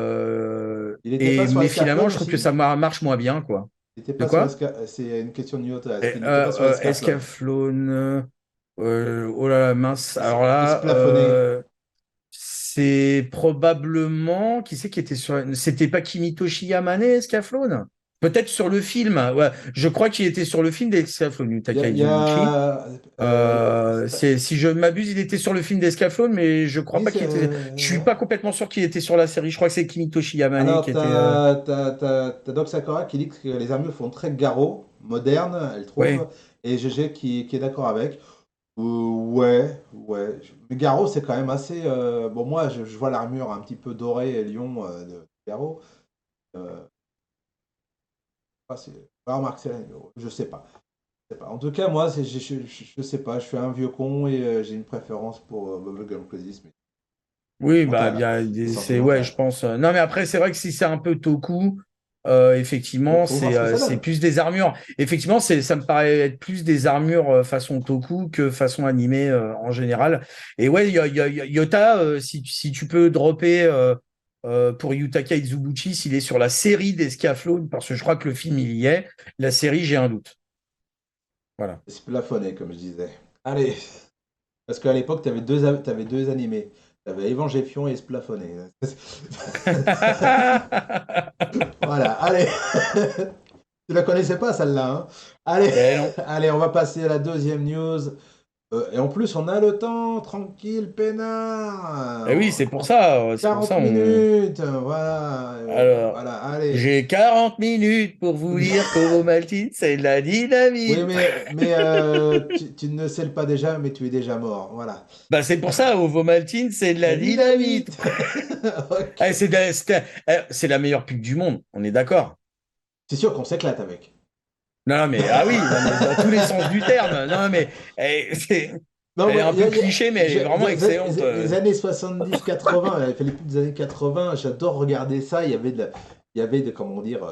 il n'était pas sur Mais finalement, Escaflowne je trouve que aussi? ça marche moins bien, quoi. Il n'était De pas sur quoi? C'est une question de Nyota. Est-ce qu'il n'était pas sur Escaflowne? Escaflowne. Oh là là, mince. Alors là, Esplafonné. c'est probablement. Qui c'est qui était sur. C'était pas Kimitoshi Yamane, Escaflowne? Peut-être sur le film. Ouais, je crois qu'il était sur le film d'Escaflowne, Taka Il y Izubuchi. a Si je m'abuse, il était sur le film d'Escaflowne, mais je crois oui, pas qu'il était. Je suis ouais. pas complètement sûr qu'il était sur la série. Je crois que c'est Kimitoshi Yamane Alors, qui était. t'as Doc Sakura qui dit que les armures font très Garo, moderne, elle trouve, Ouais. et GG qui est d'accord avec. Ouais, ouais. Mais Garo, c'est quand même assez. Bon, moi, je vois l'armure un petit peu dorée et lion de Garo. Euh, remarque, je sais pas. Je sais pas. En tout cas, moi, je sais pas. Je suis un vieux con et j'ai une préférence pour Bubblegum Crisis, mais Oui, bah, mental. C'est ouais, sentimental. je pense. Non, mais après, c'est vrai que si c'est un peu Toku, effectivement, Faut voir ce que ça c'est donne. plus des armures. Effectivement, ça me paraît être plus des armures façon Toku que façon animée en général. Et ouais, Yota, si tu peux dropper pour Yutaka Izubuchi, s'il est sur la série d'Escaflowne, parce que je crois que le film, il y est. La série, j'ai un doute. Voilà. C'est plafonné, comme je disais. Allez. Parce qu'à l'époque, t'avais deux animés. T'avais Evangélion et Splafonné. Voilà, allez. Tu la connaissais pas, celle-là, hein? Allez, Eh non. allez, on va passer à la deuxième news. Et en plus, on a le temps, tranquille, Eh oui, peinard. c'est pour ça. C'est pour 40 ça. minutes, voilà. Alors, Voilà, allez. j'ai 40 minutes pour vous dire qu'Ovomaltine, c'est de la Oui, dynamite. mais tu ne sais le pas déjà, mais tu es déjà mort. Voilà. Bah, c'est pour ça, Ovomaltine, c'est de La la dynamite. dynamite. Ok. Eh, c'est la meilleure pub du monde, on est d'accord. C'est sûr qu'on s'éclate avec. Non, mais, ah oui, non, mais dans tous les sens du terme. Non, mais Non, elle est ouais, un peu cliché, mais elle est vraiment excellente. les années 70-80, elle a fait les pubs des années 80, j'adore regarder ça. Il y avait de comment dire,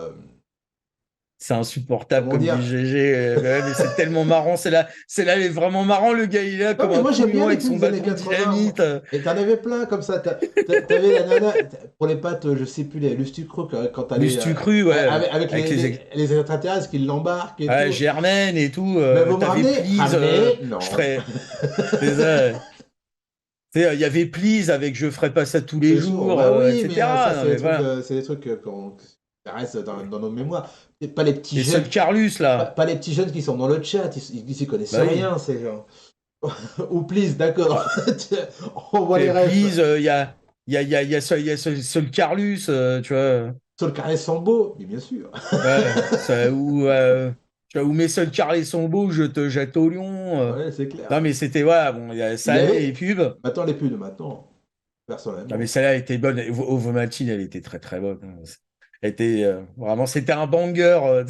C'est insupportable, comment comme dit dire. GG. Mais c'est tellement marrant. C'est là, il est vraiment marrant, le gars. Il est là Non, comme mais un moi j'aime bien couillon les avec pubs son des années bâton de 80. dynamite. Et t'en avais plein comme ça. T'avais la nana pour les pâtes, je sais plus, les Lustucru quand t'allais Lustu cru, ouais. avec Avec les extraterrestres qui l'embarquent et ouais, tout. Germaine et tout. Mais vous me T'avais ramenez? Please. Ramenez? Je Non. ferais. C'est ça. Tu sais, il y avait Please avec Je ferai pas ça tous les Les jours, jours, bah oui, mais ça, etc. Non, mais voilà. c'est des trucs qui restent dans nos mémoires. Et pas les petits Les jeunes, seuls Carlus, là. pas les petits jeunes qui sont dans le chat, ils s'y connaissent Bah oui. rien, ces gens. Ou please, d'accord. Ah, On voit les refs. Please, il y a seul Carlus, tu vois. Sur le carré sont beaux, mais bien sûr. Ouais, ça, tu vois, où mes seuls carrés sont beaux, je te jette au lion. Ouais, c'est Non, clair. mais c'était, voilà, bon, il y a Il y ça et les avait. pubs. Maintenant, les plus de maintenant, Non, mais personnellement. celle-là était bonne. Ovomaltine, elle était très, très bonne. Elle était, vraiment, c'était un banger.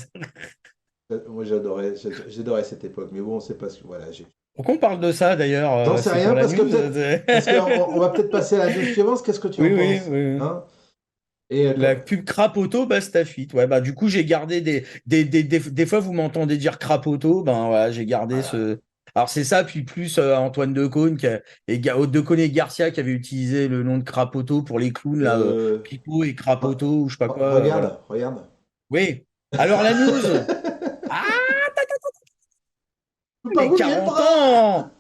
Moi, j'adorais cette époque. Mais bon, c'est parce que, voilà, Pourquoi on parle de ça, d'ailleurs? j'en sais C'est pour rien, la parce que news? peut-être. Parce qu'on on va peut-être passer à la news suivante. Qu'est-ce que tu en Oui, oui, penses? oui. Oui. Hein? Et La pub Crapoto, Bastafit. Ouais, bah, du coup, j'ai gardé des fois, vous m'entendez dire Crapoto, ben, voilà, j'ai gardé voilà. ce. Alors, c'est ça, puis plus Antoine Decaune Decaune et Garcia qui avaient utilisé le nom de Crapoto pour les clowns, là, Pipo et Re- Crapoto, ou je sais pas quoi, voilà. regarde, regarde. Oui. Alors, la news. Ah, Je peux pas les bouger le 40 bras! ans!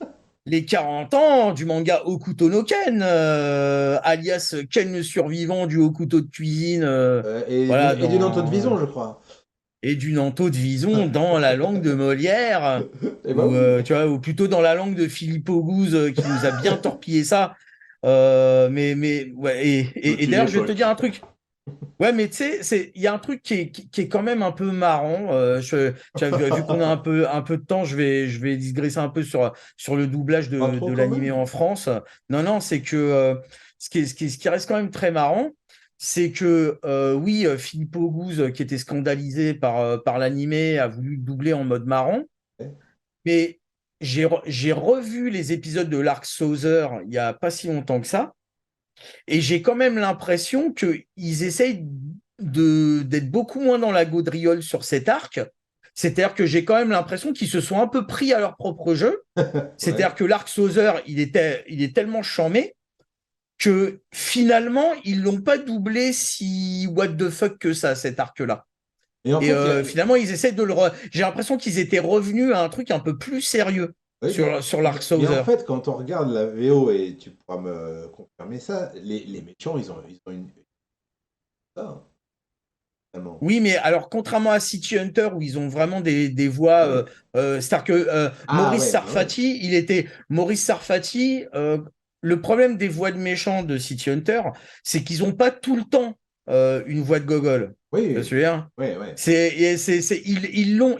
Les 40 ans du manga Hokuto no Ken, alias Ken le survivant du Hokuto de cuisine, voilà, Et du Nanto de dans Vison, je crois. et du Nanto de Vison dans la langue de Molière, Eh ben oui. tu vois, ou plutôt dans la langue de Philippe Auguste, qui nous a bien torpillé ça. Ouais, et Toute une d'ailleurs, je vais te époque. dire un truc. Ouais, mais tu sais, il y a un truc qui est quand même un peu marrant. Tu vois, vu qu'on a un peu de temps, je vais digresser un peu sur le doublage Pas trop de quand l'animé même. en France. Non, non, c'est que ce qui reste quand même très marrant, c'est que oui, Philippe Auguste, qui était scandalisé par l'animé, a voulu le doubler en mode marrant. Ouais. Mais j'ai revu les épisodes de l'Arc Sauzer il n'y a pas si longtemps que ça. Et j'ai quand même l'impression qu'ils essayent d'être beaucoup moins dans la gaudriole sur cet arc. C'est-à-dire que j'ai quand même l'impression qu'ils se sont un peu pris à leur propre jeu. Ouais. C'est-à-dire que l'arc Sauzer, il est tellement charmé que finalement, ils l'ont pas doublé si what the fuck que ça, cet arc-là. Et en Et fait, finalement, ils essaient de j'ai l'impression qu'ils étaient revenus à un truc un peu plus sérieux oui, sur l'arc mais en Sauzer. fait, quand on regarde la VO, et tu pourras me confirmer ça, les méchants, ils ont une. Ça, hein, vraiment. Oui, mais alors, contrairement à City Hunter, où ils ont vraiment des voix. Ouais. C'est-à-dire que Ah ouais, bah ouais. Maurice Sarfati, le problème des voix de méchants de City Hunter, c'est qu'ils n'ont pas tout le temps une voix de gogol. Tu vois Oui, ce que je veux dire? ouais, ouais.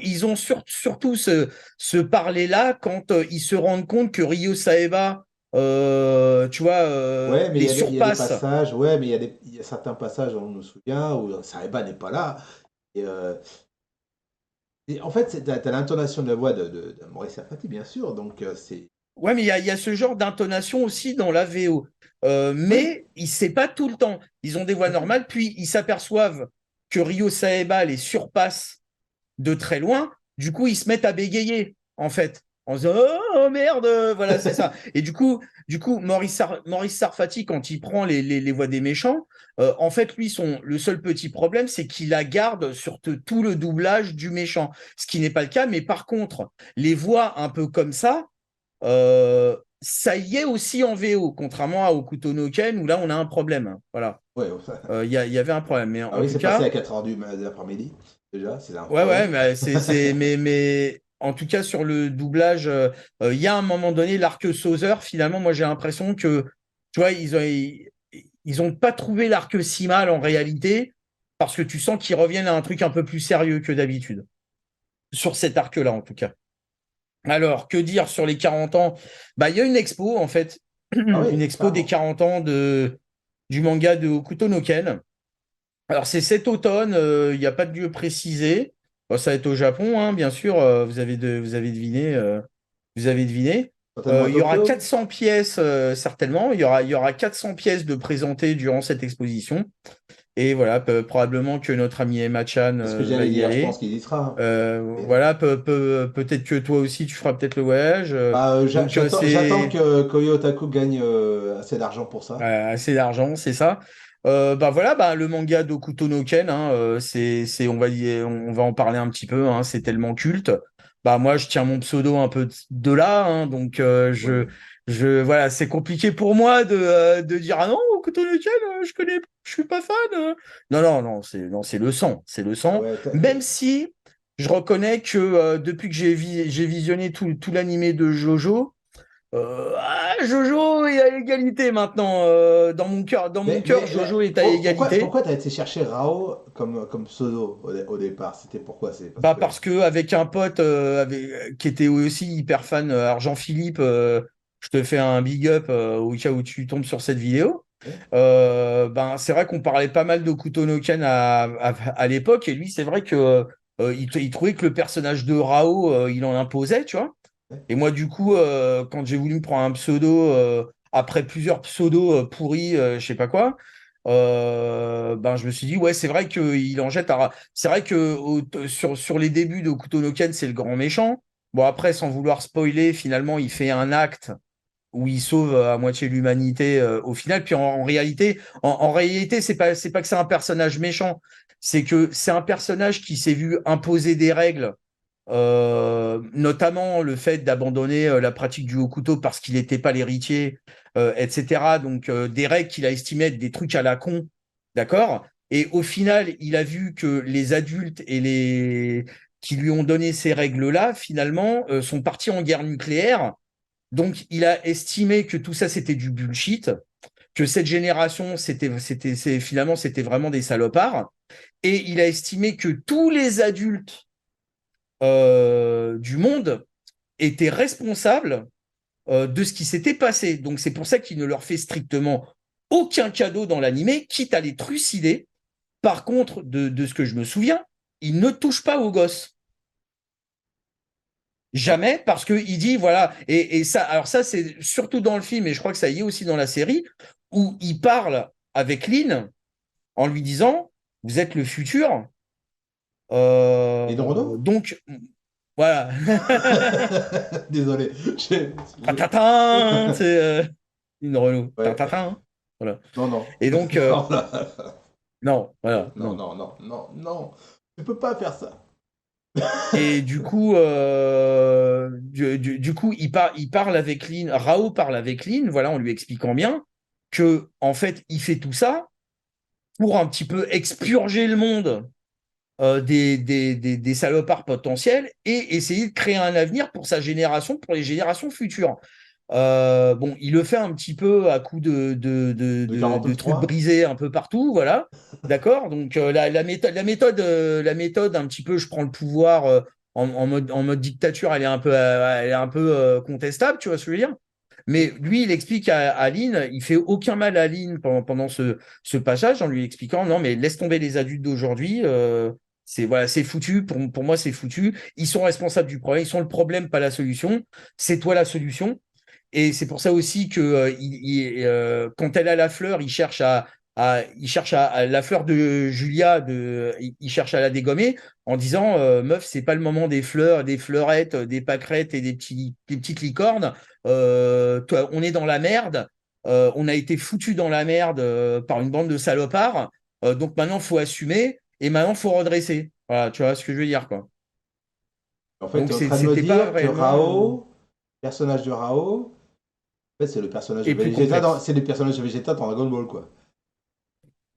Ils ont surtout ce parler-là quand ils se rendent compte que Ryo Saeba, tu vois, Ouais, mais les il y a des surpasse. passages, ouais, mais il y a certains passages, on nous souvient, où Sareba n'est pas là. Et, en fait, t'as l'intonation de la voix de Maurice Serfati, bien sûr, donc c'est. Ouais, mais il y a ce genre d'intonation aussi dans la VO. Oui, Mais c'est pas tout le temps. Ils ont des voix normales, puis ils s'aperçoivent que Ryo Saeba les surpasse de très loin. Du coup, ils se mettent à bégayer, en fait, en se disant oh merde, voilà, c'est ça. Et du coup Maurice Sarfati, quand il prend les voix des méchants, en fait, lui, le seul petit problème, c'est qu'il la garde sur tout le doublage du méchant, ce qui n'est pas le cas. Mais par contre, les voix un peu comme ça y est aussi en VO, contrairement à Hokuto no Ken, où là, on a un problème, hein. Voilà. ouais, enfin, Il y avait un problème. Mais ah en oui, tout c'est passé à cas, 4h de l'après-midi, déjà, c'est un ouais, ouais, problème. mais mais en tout cas, sur le doublage, il y a un moment donné, l'arc Sauzer, finalement, moi, j'ai l'impression que, tu vois, ils ont pas trouvé l'arc si mal en réalité, parce que tu sens qu'ils reviennent à un truc un peu plus sérieux que d'habitude. Sur cet arc-là, en tout cas. Alors, que dire sur les 40 ans? Bah, il y a une expo, en fait, Ah oui, une expo des carrément. 40 ans du manga de Hokuto no Ken. Alors, c'est cet automne, il n'y a pas de lieu précisé. Bon, ça va être au Japon, hein, bien sûr, vous avez deviné. Vous avez deviné. Certainement à Il y aura Tokyo. 400 pièces, certainement. Il y aura 400 pièces de présentées durant cette exposition. Et voilà, probablement que notre ami Emma-chan C'est ce que va j'allais y dire, je pense aller. qu'il y sera. Et, Voilà, peut-être que toi aussi, tu feras peut-être le voyage. bah, Donc, j'attends c'est que Koyo Otaku gagne assez d'argent pour ça. assez d'argent, c'est ça. Bah voilà, bah, le manga d'Hokuto no Ken, hein, on va en parler un petit peu, hein, c'est tellement culte. bah moi je tiens mon pseudo un peu de là, hein, donc Ouais. voilà, c'est compliqué pour moi de dire ah non, Kotonoken, je connais, je suis pas fan. Non, c'est le sang, c'est le Ah sang. ouais, Même si je reconnais que depuis que j'ai visionné tout l'animé de Jojo, Jojo est à égalité maintenant. Dans mon cœur, Jojo est à égalité. pourquoi t'as été chercher Rao comme pseudo au départ? C'était pourquoi? C'est parce Bah que. parce que avec un pote qui était aussi hyper fan, Jean-Philippe, je te fais un big up au cas où tu tombes sur cette vidéo. Ouais, Ben c'est vrai qu'on parlait pas mal de Kutonoken à l'époque et lui c'est vrai que il trouvait que le personnage de Rao il en imposait, tu vois. ouais. Et moi du coup quand j'ai voulu me prendre un pseudo après plusieurs pseudos pourris, je sais pas quoi. Ben je me suis dit ouais c'est vrai qu'il en jette c'est vrai que sur les débuts de Kutonoken, c'est le grand méchant. Bon, après, sans vouloir spoiler, finalement, il fait un acte où il sauve à moitié l'humanité au final. Puis en réalité, en réalité, c'est pas que c'est un personnage méchant, c'est que c'est un personnage qui s'est vu imposer des règles, notamment le fait d'abandonner la pratique du haut couteau parce qu'il n'était pas l'héritier, etc. Donc des règles qu'il a estimées être des trucs à la con, d'accord? Et au final, il a vu que les adultes et les qui lui ont donné ces règles-là, finalement, sont partis en guerre nucléaire. Donc, il a estimé que tout ça, c'était du bullshit, que cette génération, finalement, c'était vraiment des salopards. Et il a estimé que tous les adultes du monde étaient responsables de ce qui s'était passé. Donc c'est pour ça qu'il ne leur fait strictement aucun cadeau dans l'animé, quitte à les trucider. Par contre, de ce que je me souviens, il ne touche pas aux gosses. Jamais, parce qu'il dit, voilà, et ça, alors ça, c'est surtout dans le film, et je crois que ça y est aussi dans la série, où il parle avec Lynn en lui disant, vous êtes le futur, Et de Renault? donc, voilà. Désolé. Tatatin, c'est une Renault. Ouais. Tatatin, voilà. Non, non. Et donc, Non, là. non, voilà, Non, non. non, non, non, non. Tu peux pas faire ça. Et du coup, du coup, il parle avec Lynn, Rao parle avec Lynn, voilà, en lui expliquant bien que, en fait, il fait tout ça pour un petit peu expurger le monde des salopards potentiels et essayer de créer un avenir pour sa génération, pour les générations futures. Bon, il le fait un petit peu à coup De de trucs 49.3. brisés un peu partout, voilà. D'accord? Donc la méthode, un petit peu, je prends le pouvoir en mode dictature, elle est un peu contestable, tu vois ce que je veux dire? Mais lui, il explique à Lynn, il fait aucun mal à Lynn pendant ce passage en lui expliquant, non, mais laisse tomber les adultes d'aujourd'hui, c'est voilà, c'est foutu, pour moi, c'est foutu. Ils sont responsables du problème, ils sont le problème, pas la solution. C'est toi la solution. Et c'est pour ça aussi que quand elle a la fleur, il cherche à la fleur de Julia, il cherche à la dégommer en disant meuf, c'est pas le moment des fleurs, des fleurettes, des pâquerettes et des petites licornes. Toi, on est dans la merde. On a été foutu dans la merde par une bande de salopards. Donc maintenant, faut assumer et maintenant, faut redresser. Voilà, tu vois ce que je veux dire, quoi. En fait, tu Donc es en train de me c'était pas dire que réellement Rao, personnage de Rao, en fait, c'est le personnage de et plus Vegeta complexe. c'est le personnage de Vegeta dans Dragon Ball, quoi.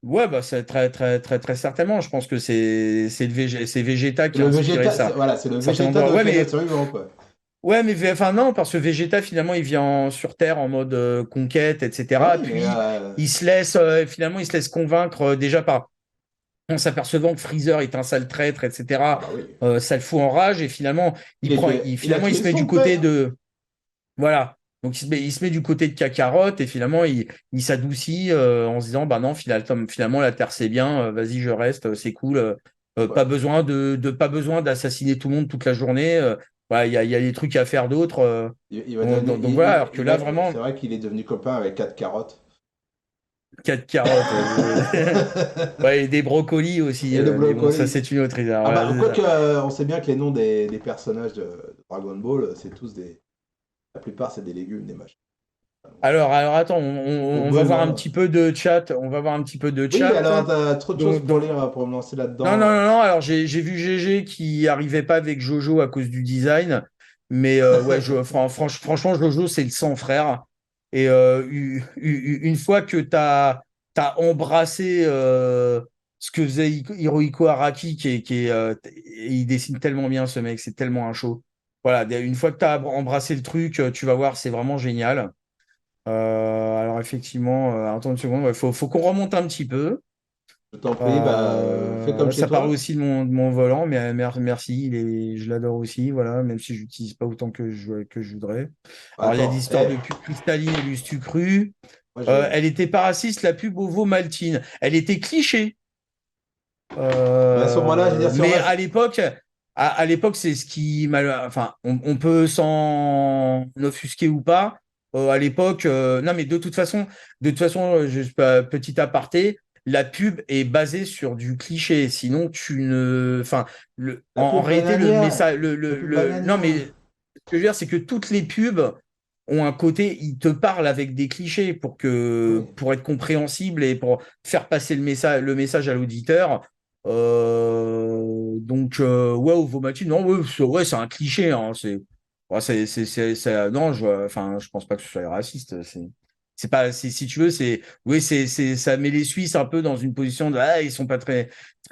Ouais, bah c'est très certainement. Je pense que c'est Vegeta C'est qui a le inspiré Vegeta, ça voilà, c'est le certainement. Vegeta de Ouais, aucun mais être humain, quoi. enfin non, parce que Vegeta finalement il vient sur Terre en mode conquête, Ah etc. oui, mais Puis il se laisse convaincre déjà par en s'apercevant que Freezer est un sale traître, ah etc. bah oui. Ça le fout en rage et finalement Il a finalement il tué se met du son père. côté de voilà. Donc il se met du côté de Kakarot et finalement il s'adoucit en se disant bah non finalement la Terre c'est bien, vas-y je reste, c'est cool, Ouais. pas besoin d'assassiner tout le monde toute la journée, voilà, il y a des trucs à faire d'autres, Il va devenir, donc voilà alors que là c'est vraiment vrai qu'il est devenu copain avec 4 carottes. 4 carottes, ouais, et des brocolis aussi, Et le mais bon ça brocoli. c'est une autre histoire. Ah Voilà, bah, c'est ça. quoique, on sait bien que les noms des personnages de Dragon Ball, c'est tous des. La plupart, c'est des légumes, des machins. Alors attends, Au on va voir un Gaulois. petit peu de chat. On va voir un petit peu de Oui, chat. alors t'as trop de choses Donc, pour donc- lire, pour me lancer non, non, là-dedans. non, non. Alors, j'ai vu GG qui arrivait pas avec Jojo à cause du design. Mais ouais, franchement, Jojo, c'est le sang, frère. Et une fois que tu as embrassé ce que faisait Hirohiko Araki, il dessine tellement bien, ce mec, c'est tellement un show. Voilà, une fois que tu as embrassé le truc, tu vas voir, c'est vraiment génial. Alors effectivement, attends une seconde, il faut qu'on remonte un petit peu. Je t'en prie, bah, fais comme chez Ça parle toi. aussi de mon volant, mais merci, je l'adore aussi, voilà, même si je l'utilise pas autant que je voudrais. Alors il y a des Attends, histoires de pub cristalline et Lustu cru. moi je. Elle était pas raciste, la pub Ovo Maltine. Elle était cliché. Mais à ce moment-là, je veux dire, si on Mais reste. à l'époque, c'est ce qui enfin, on peut s'en offusquer ou pas. À l'époque, non, mais de toute façon, juste petit aparté, la pub est basée sur du cliché. Sinon, tu ne, enfin, La en pub réalité, le bananière. message, La pub non, mais bananière. ce que je veux dire, c'est que toutes les pubs ont un côté, ils te parlent avec des clichés Oui. pour être compréhensible et pour faire passer le message à l'auditeur. Donc, ouais, au vomatique, non, ouais, c'est un cliché. Hein, ouais, non, enfin, je pense pas que ce soit raciste. C'est pas, si tu veux, oui, ça met les Suisses un peu dans une position de, ils sont pas très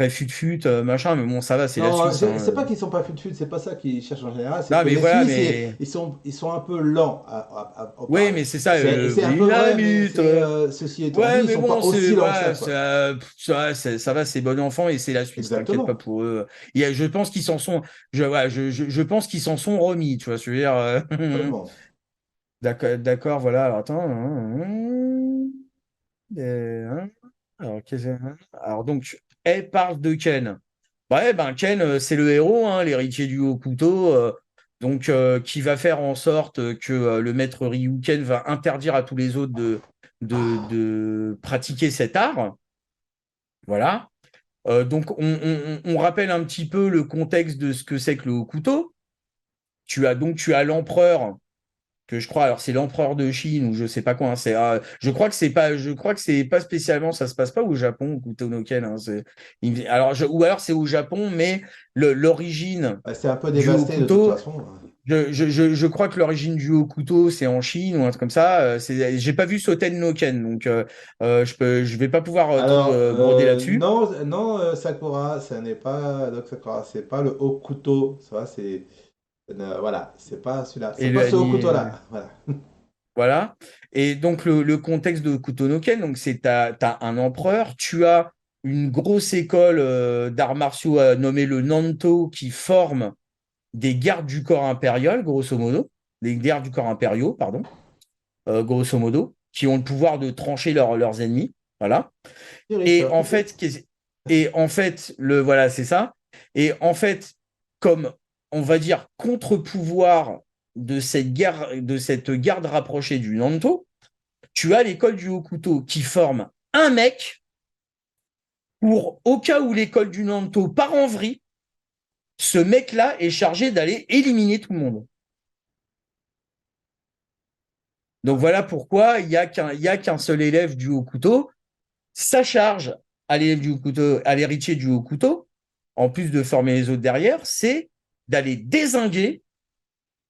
fut-fut, machin, mais bon, ça va, c'est la Non, Suisse. c'est Hein. pas qu'ils sont pas fut-fut, c'est pas ça qu'ils cherchent en général, c'est Non, que mais les voilà, Suisses, mais, ils sont un peu lents à oui, parler. mais c'est ça, Et c'est un peu vrai, mais dynamite. c'est ceci étant dit, Ouais, ils mais sont pas bon, aussi lents que ça, voilà, quoi. ça va, c'est bon enfant et c'est la Suisse, t'inquiète pas Exactement. pour eux. Je pense qu'ils s'en sont, ouais, je pense qu'ils s'en sont remis, tu vois, ce que je veux dire. Totalement. D'accord, voilà, alors attends. Alors, alors donc, elle parle de Ken. Ouais, ben Ken, c'est le héros, hein, l'héritier du haut couteau, donc qui va faire en sorte que le maître Ryuken va interdire à tous les autres de pratiquer cet art. Voilà. Donc on rappelle un petit peu le contexte de ce que c'est que le haut couteau. Tu as l'empereur que je crois, alors c'est l'empereur de Chine ou je sais pas quoi. Hein, je crois que c'est pas spécialement, ça se passe pas au Japon, au Kutonoken. Hein, ou alors c'est au Japon, mais l'origine Ouais, c'est un peu du haut dévasté de toute couteau, façon. je crois que l'origine du haut couteau c'est en Chine ou un truc comme ça. J'ai pas vu Soten no Ken, donc je vais pas pouvoir trop Alors, broder là-dessus. non, non, Sakura, ça n'est pas Doc Sakura, c'est pas le haut couteau, ça, c'est. Voilà, c'est pas celui-là, Et c'est pas ce haut couteau-là. Voilà. voilà. Et donc, le contexte de Kutonoken, donc c'est t'as un empereur, tu as une grosse école d'arts martiaux nommée le Nanto qui forme des gardes du corps impérial, grosso modo, des gardes du corps impériaux, pardon, grosso modo, qui ont le pouvoir de trancher leurs ennemis. Voilà. Thierry Et Stock, en ok. fait, voilà, c'est ça. Et en fait, comme on va dire contre-pouvoir de cette garde rapprochée du Nanto, tu as l'école du haut couteau qui forme un mec pour, au cas où l'école du Nanto part en vrille, ce mec-là est chargé d'aller éliminer tout le monde. Donc voilà pourquoi il y a qu'un seul élève du haut couteau. Sa charge à l'élève du haut couteau, à l'héritier du haut couteau, en plus de former les autres derrière, c'est d'aller dézinguer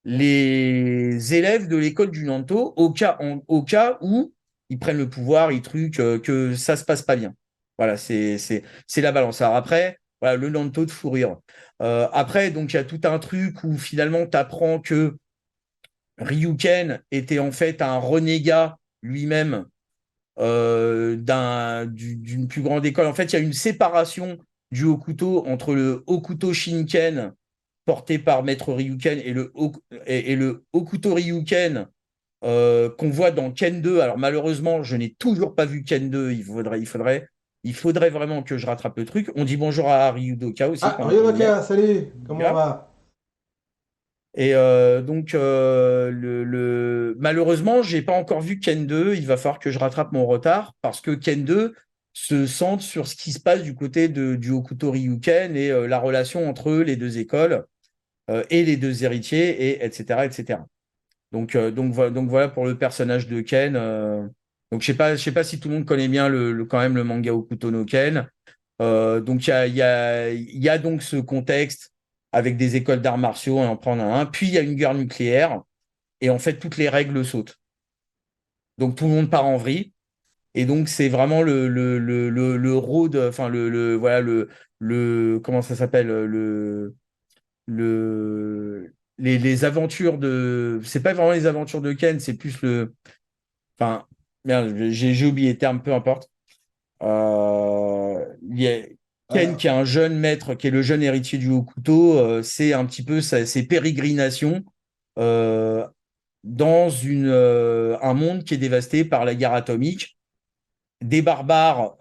les élèves de l'école du Nanto au cas où ils prennent le pouvoir, ils truquent, que ça se passe pas bien. Voilà, c'est la balance. Alors après, voilà, le Nanto de fou rire. Après, donc il y a tout un truc où finalement tu apprends que Ryuken était en fait un renégat lui-même d'une plus grande école. En fait, il y a une séparation du Hokuto entre le Hokuto Shinken porté par Maître Ryuken et le Hokuto Ryuken qu'on voit dans Ken 2. Alors malheureusement, je n'ai toujours pas vu Ken 2. Il faudrait vraiment que je rattrape le truc. On dit bonjour à Ryudoka aussi Ah, pendant Rio qu'on y est. Loca, salut, comment on Là. va? Et donc, malheureusement, j'ai pas encore vu Ken 2. Il va falloir que je rattrape mon retard parce que Ken 2 se centre sur ce qui se passe du côté du Hokuto Ryuken et la relation entre eux, les deux écoles et les deux héritiers, et etc., etc. Donc voilà pour le personnage de Ken. Donc je sais pas si tout le monde connaît bien quand même le manga Hokuto no Ken. Donc il y a donc ce contexte avec des écoles d'arts martiaux, et en prendre un. Puis il y a une guerre nucléaire et en fait toutes les règles sautent. Donc tout le monde part en vrille. Et donc, c'est vraiment le road, enfin, voilà, comment ça s'appelle, les aventures c'est pas vraiment les aventures de Ken, c'est plus enfin, merde, j'ai oublié le terme, peu importe. Il y a Ken, qui est un jeune maître, qui est le jeune héritier du Hokuto, c'est un petit peu ses pérégrinations, euh, dans un monde qui est dévasté par la guerre atomique, des barbares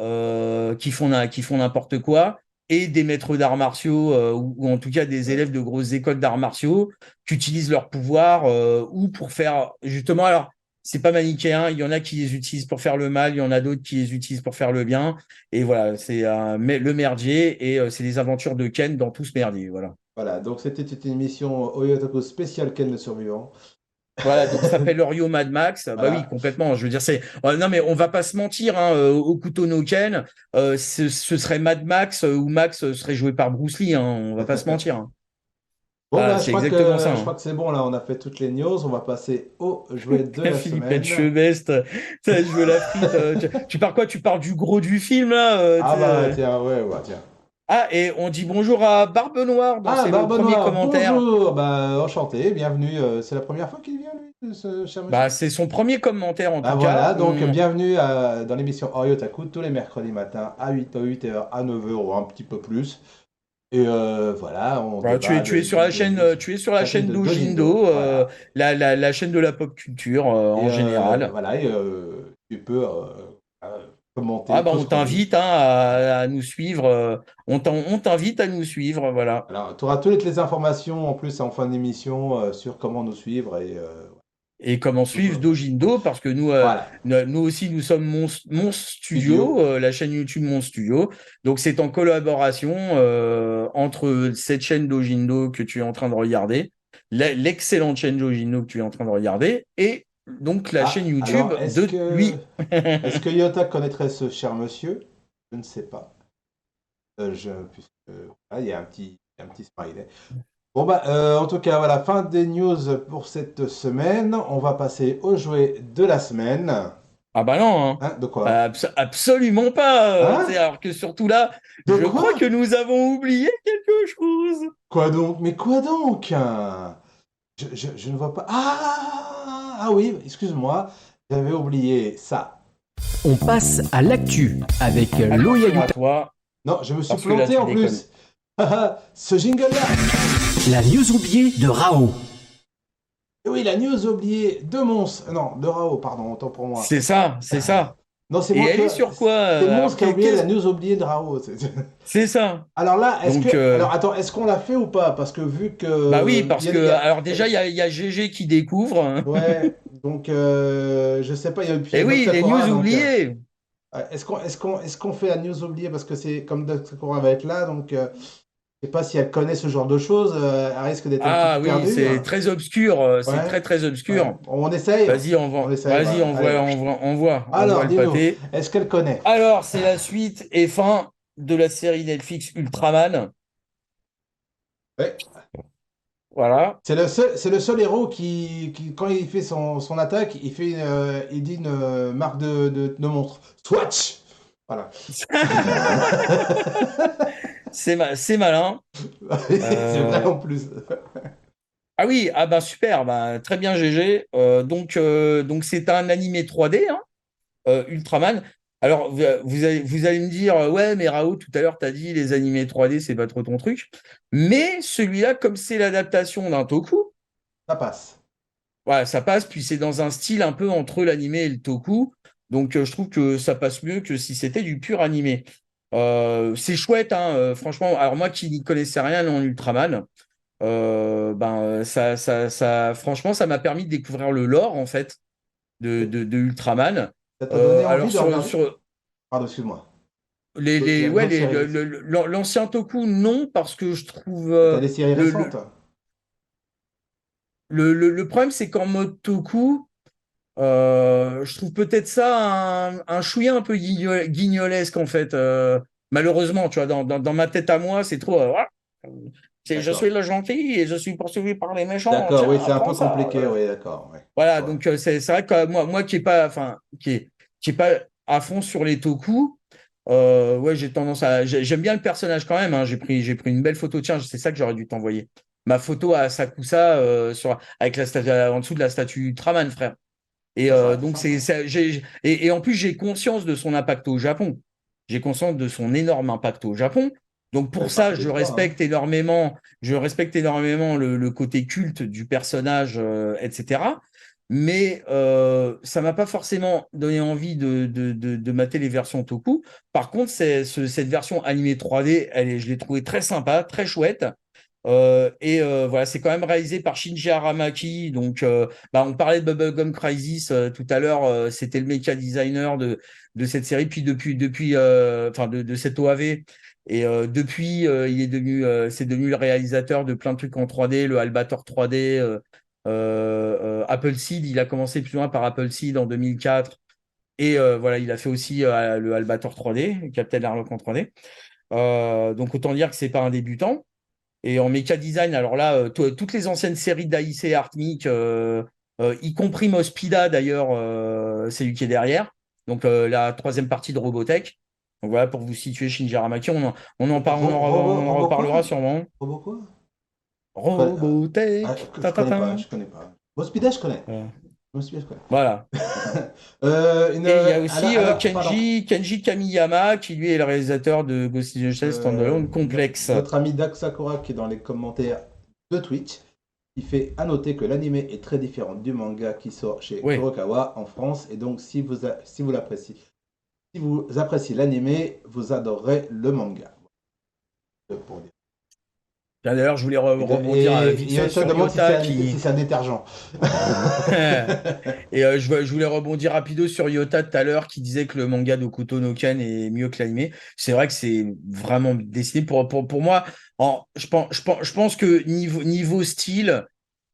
qui font n'importe quoi, et des maîtres d'arts martiaux, ou en tout cas des élèves de grosses écoles d'arts martiaux, qui utilisent leur pouvoir ou pour faire justement. Alors, c'est pas manichéen, il y en a qui les utilisent pour faire le mal, il y en a d'autres qui les utilisent pour faire le bien. Et voilà, c'est le merdier, et c'est les aventures de Ken dans tout ce merdier. Voilà. Voilà, donc c'était une émission Oyotaku spéciale Ken le survivant. Voilà, donc ça s'appelle Orio Mad Max. Bah oui, Voilà. complètement. Je veux dire, non, mais on va pas se mentir, hein, Hokuto no Ken, ce serait Mad Max, où Max serait joué par Bruce Lee, hein, on va pas se mentir, hein. Bon, Ah, bah, c'est exactement ça, je hein. crois que c'est bon, là, on a fait toutes les news. On va passer au jouet de la Philippe semaine. Etchebest, ça, je veux la frite. Tu parles quoi? Tu parles du gros du film, là, Ah bah tiens, ouais, tiens. Ah, et on dit bonjour à Barbe Noire, donc Ah, c'est le Barbe premier Noire, commentaire. bonjour, bah enchanté, bienvenue. C'est la première fois qu'il vient, lui, ce cher monsieur? Bah, c'est son premier commentaire, en Bah tout cas. voilà, donc bienvenue dans l'émission Oriotaku tous les mercredis matins à 8h, à 9h ou un petit peu plus. Et voilà, on Bah, débat tu es sur la chaîne, tu es sur la chaîne de Dojindo, voilà. la chaîne de la pop culture Et en général. voilà, et tu peux Ah commenter bah tout on ce qu'on dit. t'invite, hein, à nous suivre. On t'invite à nous suivre, voilà. Alors, tu auras toutes les informations en plus en fin d'émission sur comment nous suivre et Et comment suivre Dojindo, parce que voilà, nous aussi, nous sommes Mon Studio, studio. la chaîne YouTube Mon Studio. Donc, c'est en collaboration entre cette chaîne Dojindo que tu es en train de regarder, l'excellente chaîne Dojindo que tu es en train de regarder, et donc la chaîne Ah, YouTube alors de lui. est-ce que Yota connaîtrait ce cher monsieur? Je ne sais pas. Puisque voilà, il y a un petit smiley. Bon bah en tout cas voilà, fin des news pour cette semaine. On va passer au jouet de la semaine. Ah bah non, hein. Hein, de quoi? Absolument pas. Hein? Alors que surtout là, De je crois que quoi? nous avons oublié quelque chose. Quoi donc? Mais quoi donc? Je ne vois pas. Ah oui, excuse-moi, j'avais oublié ça. On passe à l'actu avec Loya Attention à Yuta. toi, Non, je me suis parce que là, planté tu en déconnes. plus. Ce jingle-là. La news oubliée de Rao. Oui, la news oubliée de Mons. Non, de Rao, pardon, autant pour moi. C'est ça, c'est ça. Non, c'est Et moi elle qui. est sur quoi? C'est Mons Alors, qui a oublié la news oubliée de Rao. c'est ça. Alors là, est-ce que. Donc, Alors attends, est-ce qu'on l'a fait ou pas? Parce que vu bah oui, que. parce que, alors déjà, il y a GG qui découvre. Ouais, donc je sais pas, il y a puis il y Et a Doc oui, les Sakura, news donc. oubliées. Est-ce qu'on fait la news oubliée parce que c'est comme Doc Sakura va être là, donc je sais pas si elle connaît ce genre de choses, elle risque d'être un petit Ah peu oui, perdue, c'est hein. très obscur. C'est Ouais, très, très ouais. obscur. On essaye? Vas-y, On essaye, vas-y, voilà. Allez. envoie Alors, le dis-nous, pâté. est-ce qu'elle connaît? Alors, c'est la suite et fin de la série Netflix Ultraman. Ouais. Voilà. C'est le seul héros quand il fait son attaque, il dit une marque de montre. Swatch! Voilà. C'est malin. C'est vrai Euh, en plus. Ah oui, ah bah super, bah, très bien GG. Donc c'est un animé 3D, hein, Ultraman. Alors vous allez me dire, ouais, mais Rao, tout à l'heure, tu as dit les animés 3D, c'est pas trop ton truc. Mais celui-là, comme c'est l'adaptation d'un toku, Ça passe. voilà, ça passe, puis c'est dans un style un peu entre l'animé et le toku. Donc je trouve que ça passe mieux que si c'était du pur animé. C'est chouette, hein, franchement. Alors moi qui n'y connaissais rien en Ultraman, franchement, ça m'a permis de découvrir le lore en fait de Ultraman. Ça t'a donné envie Alors de regarder? sur Pardon, excuse-moi. ouais, D'autres séries. l'ancien Toku, non, parce que je trouve T'as des séries le, récentes? le, le problème, c'est qu'en mode Toku, je trouve peut-être ça un chouïa un peu guignolesque, en fait. Malheureusement, tu vois, dans ma tête à moi, c'est trop. Je suis D'accord. le gentil et je suis poursuivi par les méchants. D'accord, oui, Tiens, c'est un prends peu ça. compliqué, oui, d'accord. Ouais. Voilà, Ouais. donc c'est vrai que moi qui est pas, enfin, qui est pas à fond sur les toku, ouais, j'ai tendance à, j'aime bien le personnage quand même. Hein. J'ai pris une belle photo. Tiens, c'est ça que j'aurais dû t'envoyer. Ma photo à Sakusa avec la statue en dessous de la statue Ultraman, frère. Et Ça aurait été donc sympa. et en plus j'ai conscience de son impact au Japon. J'ai conscience de son énorme impact au Japon. Donc Ça pour fait ça, partie de l'histoire, hein. je respecte énormément le côté culte du personnage, etc. Mais ça m'a pas forcément donné envie de mater les versions Toku. Par contre, cette version animée 3D, je l'ai trouvée très sympa, très chouette. Voilà, c'est quand même réalisé par Shinji Aramaki. Donc, on parlait de Bubblegum Crisis tout à l'heure. C'était le mecha designer de cette série, puis enfin de cette OAV. Et depuis, c'est devenu le réalisateur de plein de trucs en 3D, le Albator 3D, Apple Seed. Il a commencé plus loin par Apple Seed en 2004. Et voilà, il a fait aussi le Albator 3D, Captain Harlock en 3D. Donc autant dire que c'est pas un débutant. Et en méca design, alors là, toutes les anciennes séries d'AIC Artmic, y compris Mospida d'ailleurs, c'est lui qui est derrière. Donc la troisième partie de Robotech. Donc voilà, pour vous situer Shinji Aramaki, on en Robo reparlera quoi? sûrement. Robo quoi? Robotech, Je connais pas, tatatin. je connais pas. Mospida, je connais. Euh, Mospida, je connais. voilà. Une, Et il y a aussi pardon. Kenji Kamiyama, qui lui est le réalisateur de Ghost in the Shell Standalone Complex. Notre ami Dak Sakura qui est dans les commentaires de Twitch, il fait à noter que l'anime est très différent du manga qui sort chez Oui. Kurokawa en France et donc si vous appréciez l'anime, vous adorerez le manga. Pour dire. D'ailleurs, je voulais rebondir Et vite il fait se sur demande si Yota si qui. c'est un détergent. Et je voulais rebondir rapido sur Yota tout à l'heure qui disait que le manga d'Hokuto no Ken est mieux que l'anime. C'est vrai que c'est vraiment dessiné pour moi. Je pense que niveau style,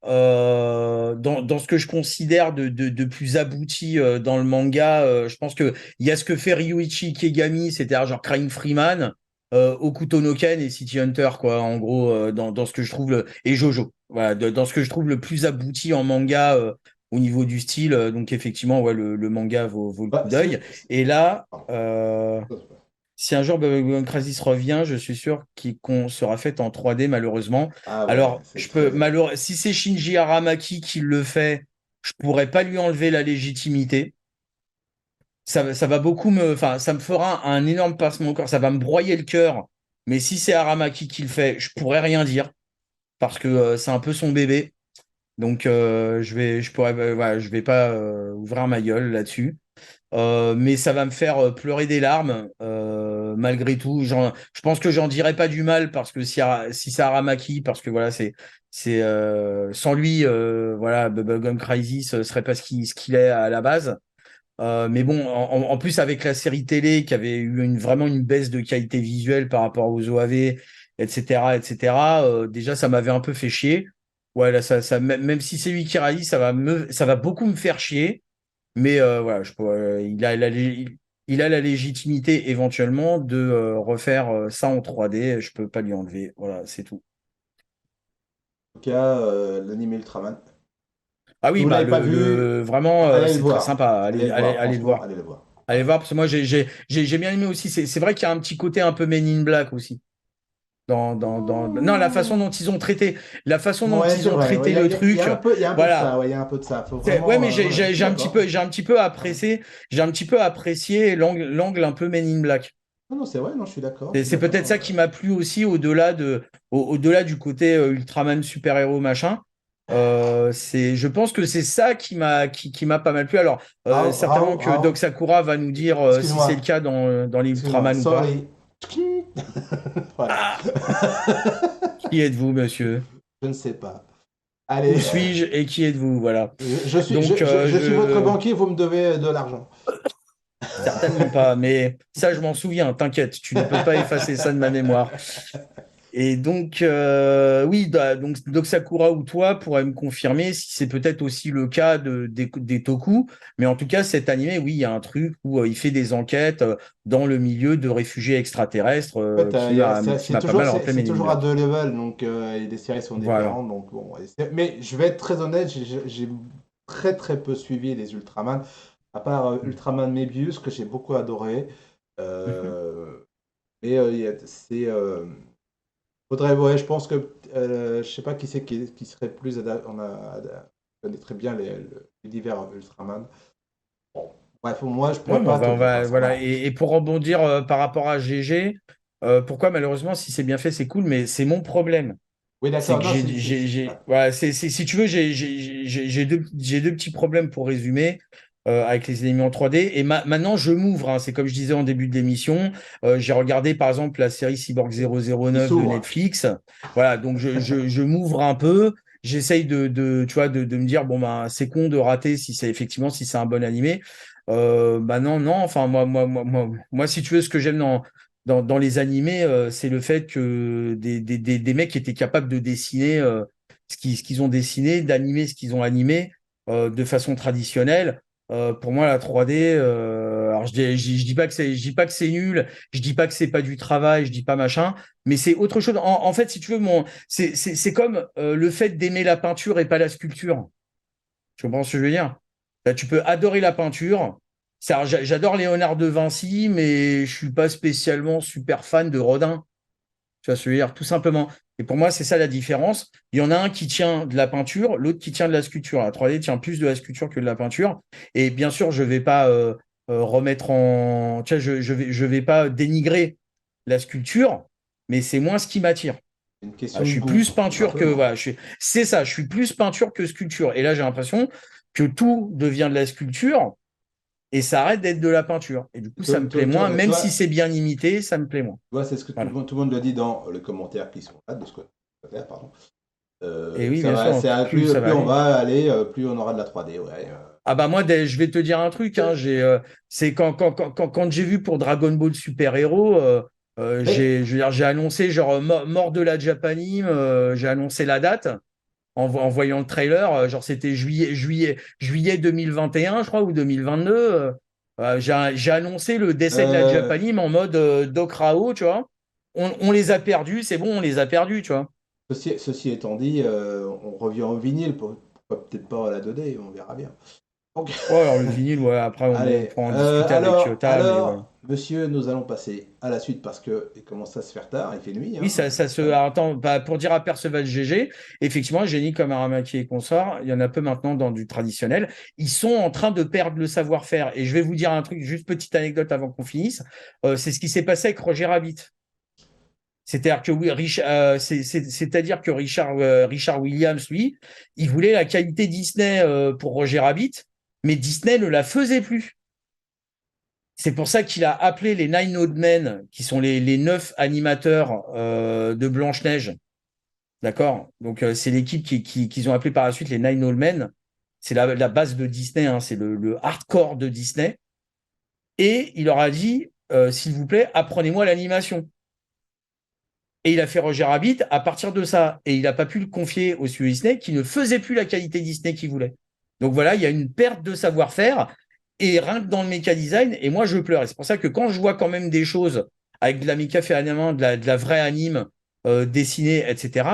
dans ce que je considère de plus abouti dans le manga, je pense que il y a ce que fait Ryuichi Ikegami, c'est-à-dire genre Crying Freeman, Hokuto no Ken et City Hunter, quoi, en gros, dans ce que je trouve et Jojo. Voilà, dans ce que je trouve le plus abouti en manga au niveau du style. Donc effectivement, ouais, le manga vaut le coup Bah, d'œil. Et là, pardon. si un jour Bubblegum Crisis revient, je suis sûr qu'on sera fait en 3D, malheureusement. Ah ouais, Alors, c'est très. si c'est Shinji Aramaki qui le fait, je pourrais pas lui enlever la légitimité. Ça va beaucoup enfin, ça me fera un énorme pincement au cœur. Ça va me broyer le cœur. Mais si c'est Aramaki qui le fait, je pourrais rien dire parce que c'est un peu son bébé. Donc, voilà, je vais pas ouvrir ma gueule là-dessus. Mais ça va me faire pleurer des larmes malgré tout. Je pense que j'en dirai pas du mal parce que si c'est Aramaki, parce que voilà, c'est sans lui, voilà, Bubblegum Crisis serait pas ce qu'il est à la base. Mais bon, en plus avec la série télé qui avait eu vraiment une baisse de qualité visuelle par rapport aux OAV, etc., etc. Déjà, ça m'avait un peu fait chier. Ouais, là, même si c'est lui qui réalise, ça va beaucoup me faire chier. Mais voilà, il a la légitimité éventuellement de refaire ça en 3D. Je peux pas lui enlever. Voilà, c'est tout. En tout cas, l'anime Ultraman. Ah Si oui, vous bah l'avez pas vu, vraiment, allez le c'est très voir. sympa. Allez le voir, Allez le franchement, voir. allez le voir. Allez Voilà. voir, parce que moi, j'ai bien aimé aussi. C'est vrai qu'il y a un petit côté un peu Men in Black aussi. Non, la façon dont Ouais, ils c'est ont vrai. Ouais, traité le il y truc. a un peu, il y a un peu de ça. Voilà. Ouais, il y a un peu de ça. Faut Ouais, vraiment. mais Ouais, je suis d'accord. j'ai un petit peu apprécié, l'angle un peu Men in Black. Non, non, c'est vrai. Non, je suis d'accord. Je suis C'est peut-être d'accord. ça qui m'a plu aussi au-delà du côté Ultraman super-héros machin. Je pense que c'est ça qui m'a pas mal plu. Alors, certainement que Doc Sakura va nous dire si c'est le Excuse-moi. cas dans les Excuse-moi. Ultraman ou pas. Sorry. Voilà. Ah, qui êtes-vous, monsieur? Je ne sais pas. Allez. Où suis-je et qui êtes-vous? Voilà. Donc, Je suis votre banquier. Vous me devez de l'argent. certainement pas, mais ça, je m'en souviens. T'inquiète, tu ne peux pas effacer ça de ma mémoire. Et donc, oui, donc Sakura ou toi pourrais me confirmer si c'est peut-être aussi le cas des Toku. Mais en tout cas, cet animé, oui, il y a un truc où il fait des enquêtes dans le milieu de réfugiés extraterrestres En fait, qui m'a pas mal rappelé c'est Men in toujours à Black. deux levels, donc et les séries sont Voilà. différentes. Donc, bon, mais je vais être très honnête, j'ai très très peu suivi les Ultraman, à part Ultraman Mebius, que j'ai beaucoup adoré. Mhm. Euh, mais c'est. Faudrait, ouais, je pense que. Je sais pas qui c'est qui serait plus. On connaît très bien l'univers Ultraman. Bon, bref, moi, je Ouais, pourrais mais pas te dire, hein, voilà. voilà. Et pour rebondir par rapport à GG, pourquoi malheureusement, si c'est bien fait, c'est cool, mais c'est mon problème. Oui, C'est d'accord, que non, voilà. voilà, si tu veux, j'ai deux petits problèmes pour résumer avec les éléments 3D. Et maintenant, je m'ouvre. Hein, c'est comme je disais en début de l'émission. J'ai regardé par exemple la série Cyborg Il 009 de s'ouvre. Netflix. Voilà, donc je m'ouvre un peu. J'essaye tu vois, de me dire, bon, ben, c'est con de rater si c'est effectivement si c'est un bon animé. Bah non, non. Enfin, moi, si tu veux, ce que j'aime dans les animés, c'est le fait que des mecs étaient capables de dessiner ce qu'ils ont dessiné, d'animer ce qu'ils ont animé de façon traditionnelle. Pour moi, la 3D, alors je dis pas que je dis pas que c'est nul, je dis pas que c'est pas du travail, je dis pas machin, mais c'est autre chose. En fait, si tu veux, c'est comme le fait d'aimer la peinture et pas la sculpture. Tu comprends ce que je veux dire? Là, tu peux adorer la peinture. J'adore Léonard de Vinci, mais je suis pas spécialement super fan de Rodin. Tu vois ce que je veux dire? Tout simplement. Et pour moi, c'est ça la différence. Il y en a un qui tient de la peinture, l'autre qui tient de la sculpture. La 3D tient plus de la sculpture que de la peinture. Et bien sûr, je vais pas remettre en. Tu vois, je vais pas dénigrer la sculpture, mais c'est moins ce qui m'attire. C'est une Ah, question je de suis goût, plus tout peinture que simplement. voilà, c'est ça, je suis plus peinture que sculpture. Et là, j'ai l'impression que tout devient de la sculpture et ça arrête d'être de la peinture. Et du coup, ça me plaît moins, même si c'est bien imité, ça me plaît moins. Tu vois, c'est ce que Voilà. tout le monde le dit dans les commentaires qui sont là, de ce côté, pardon. Et oui, Ça bien va, sûr, plus ça va plus on aller. va aller, plus on aura de la 3D, ouais. Ah bah moi, je vais te dire un truc, hein, c'est quand j'ai vu pour Dragon Ball Super Hero, Mais, je veux dire, j'ai annoncé genre mort de la Japanime, j'ai annoncé la date. En voyant le trailer, genre c'était juillet 2021, je crois, ou 2022. J'ai annoncé le décès de la euh, Japanime en mode Doc Rao, tu vois. On les a perdus, c'est bon, on les a perdus, tu vois. ceci étant dit, on revient au vinyle, pourquoi peut-être pas à la 2D, on verra bien. Donc, Ouais, alors le vinyle, ouais, après on allez, pourra en discuter avec Kyoto, mais ouais. monsieur, nous allons passer à la suite parce que il commence à se faire tard, il fait nuit, Oui, hein. ça se. Alors, attends, bah, pour dire à Perceval GG, effectivement, Génie comme Aramaki et consorts, il y en a peu maintenant dans du traditionnel. Ils sont en train de perdre le savoir-faire. Et je vais vous dire un truc, juste petite anecdote avant qu'on finisse. C'est ce qui s'est passé avec Roger Rabbit. C'est-à-dire que oui, c'est-à-dire que Richard Williams, lui, il voulait la qualité Disney pour Roger Rabbit, mais Disney ne la faisait plus. C'est pour ça qu'il a appelé les Nine Old Men, qui sont les 9 animateurs de Blanche-Neige. D'accord? Donc, c'est l'équipe qu'ils ont appelé par la suite les Nine Old Men. C'est la base de Disney, hein, c'est le hardcore de Disney. Et il leur a dit, s'il vous plaît, apprenez-moi l'animation. Et il a fait Roger Rabbit à partir de ça. Et il n'a pas pu le confier au studio Disney qui ne faisait plus la qualité Disney qu'il voulait. Donc voilà, il y a une perte de savoir-faire. Et rien que dans le méca design, et moi je pleure. Et c'est pour ça que quand je vois quand même des choses avec de la méca fait à la main, de la vraie anime dessinée, etc.,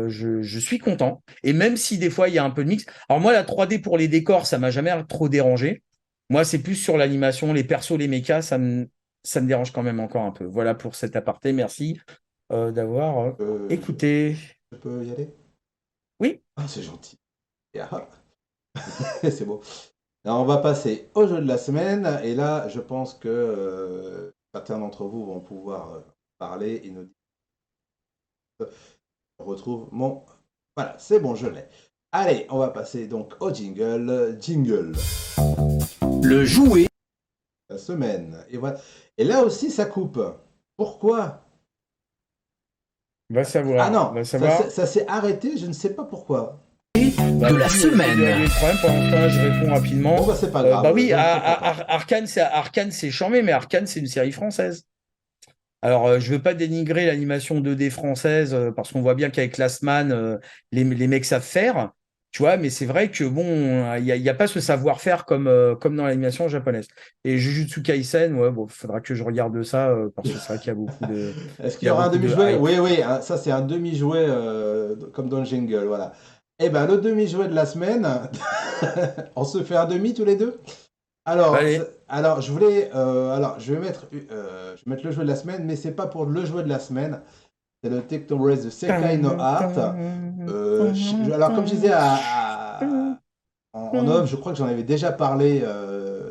je suis content. Et même si des fois il y a un peu de mix. Alors moi, la 3D pour les décors, ça m'a jamais trop dérangé. Moi, c'est plus sur l'animation, les persos, les mécas, ça me dérange quand même encore un peu. Voilà pour cet aparté. Merci d'avoir Je, écouté. je peux y aller? Oui, Ah, c'est gentil. Ah, c'est beau. Alors, on va passer au jeu de la semaine. Et là, je pense que certains d'entre vous vont pouvoir parler et nous dire. Je retrouve mon. Voilà, c'est bon, je l'ai. Allez, on va passer donc au jingle. Jingle. Le jouet La semaine. Et voilà. Et là aussi, ça coupe. Pourquoi? Ah non, va savoir. ça s'est arrêté, je ne sais pas pourquoi. de la Je vais lui régler semaine. le problème. Pendant ce temps, je réponds Bon, rapidement. bah, c'est pas grave, Bah oui, je ne comprends pas. Arcane, c'est chambé, mais Arcane, c'est une série française. Alors, je veux pas dénigrer l'animation 2D française parce qu'on voit bien qu'avec Last Man, les mecs savent faire, tu vois, mais c'est vrai que bon, il y a pas ce savoir-faire comme dans l'animation japonaise. Et Jujutsu Kaisen, ouais, bon, faudra que je regarde ça parce que c'est vrai qu'il y a Est-ce qu'il il y y a aura un beaucoup de demi-jouet? hype. Oui, oui, ça c'est un demi-jouet comme dans le jingle, voilà. Eh ben, le demi-jouet de la semaine, on se fait un demi tous les deux? Alors, Allez. je vais mettre le jouet de la semaine, mais c'est pas pour le jouet de la semaine. C'est le Tecton Race de Sekai no Art. Alors, comme je disais en off, je crois que j'en avais déjà parlé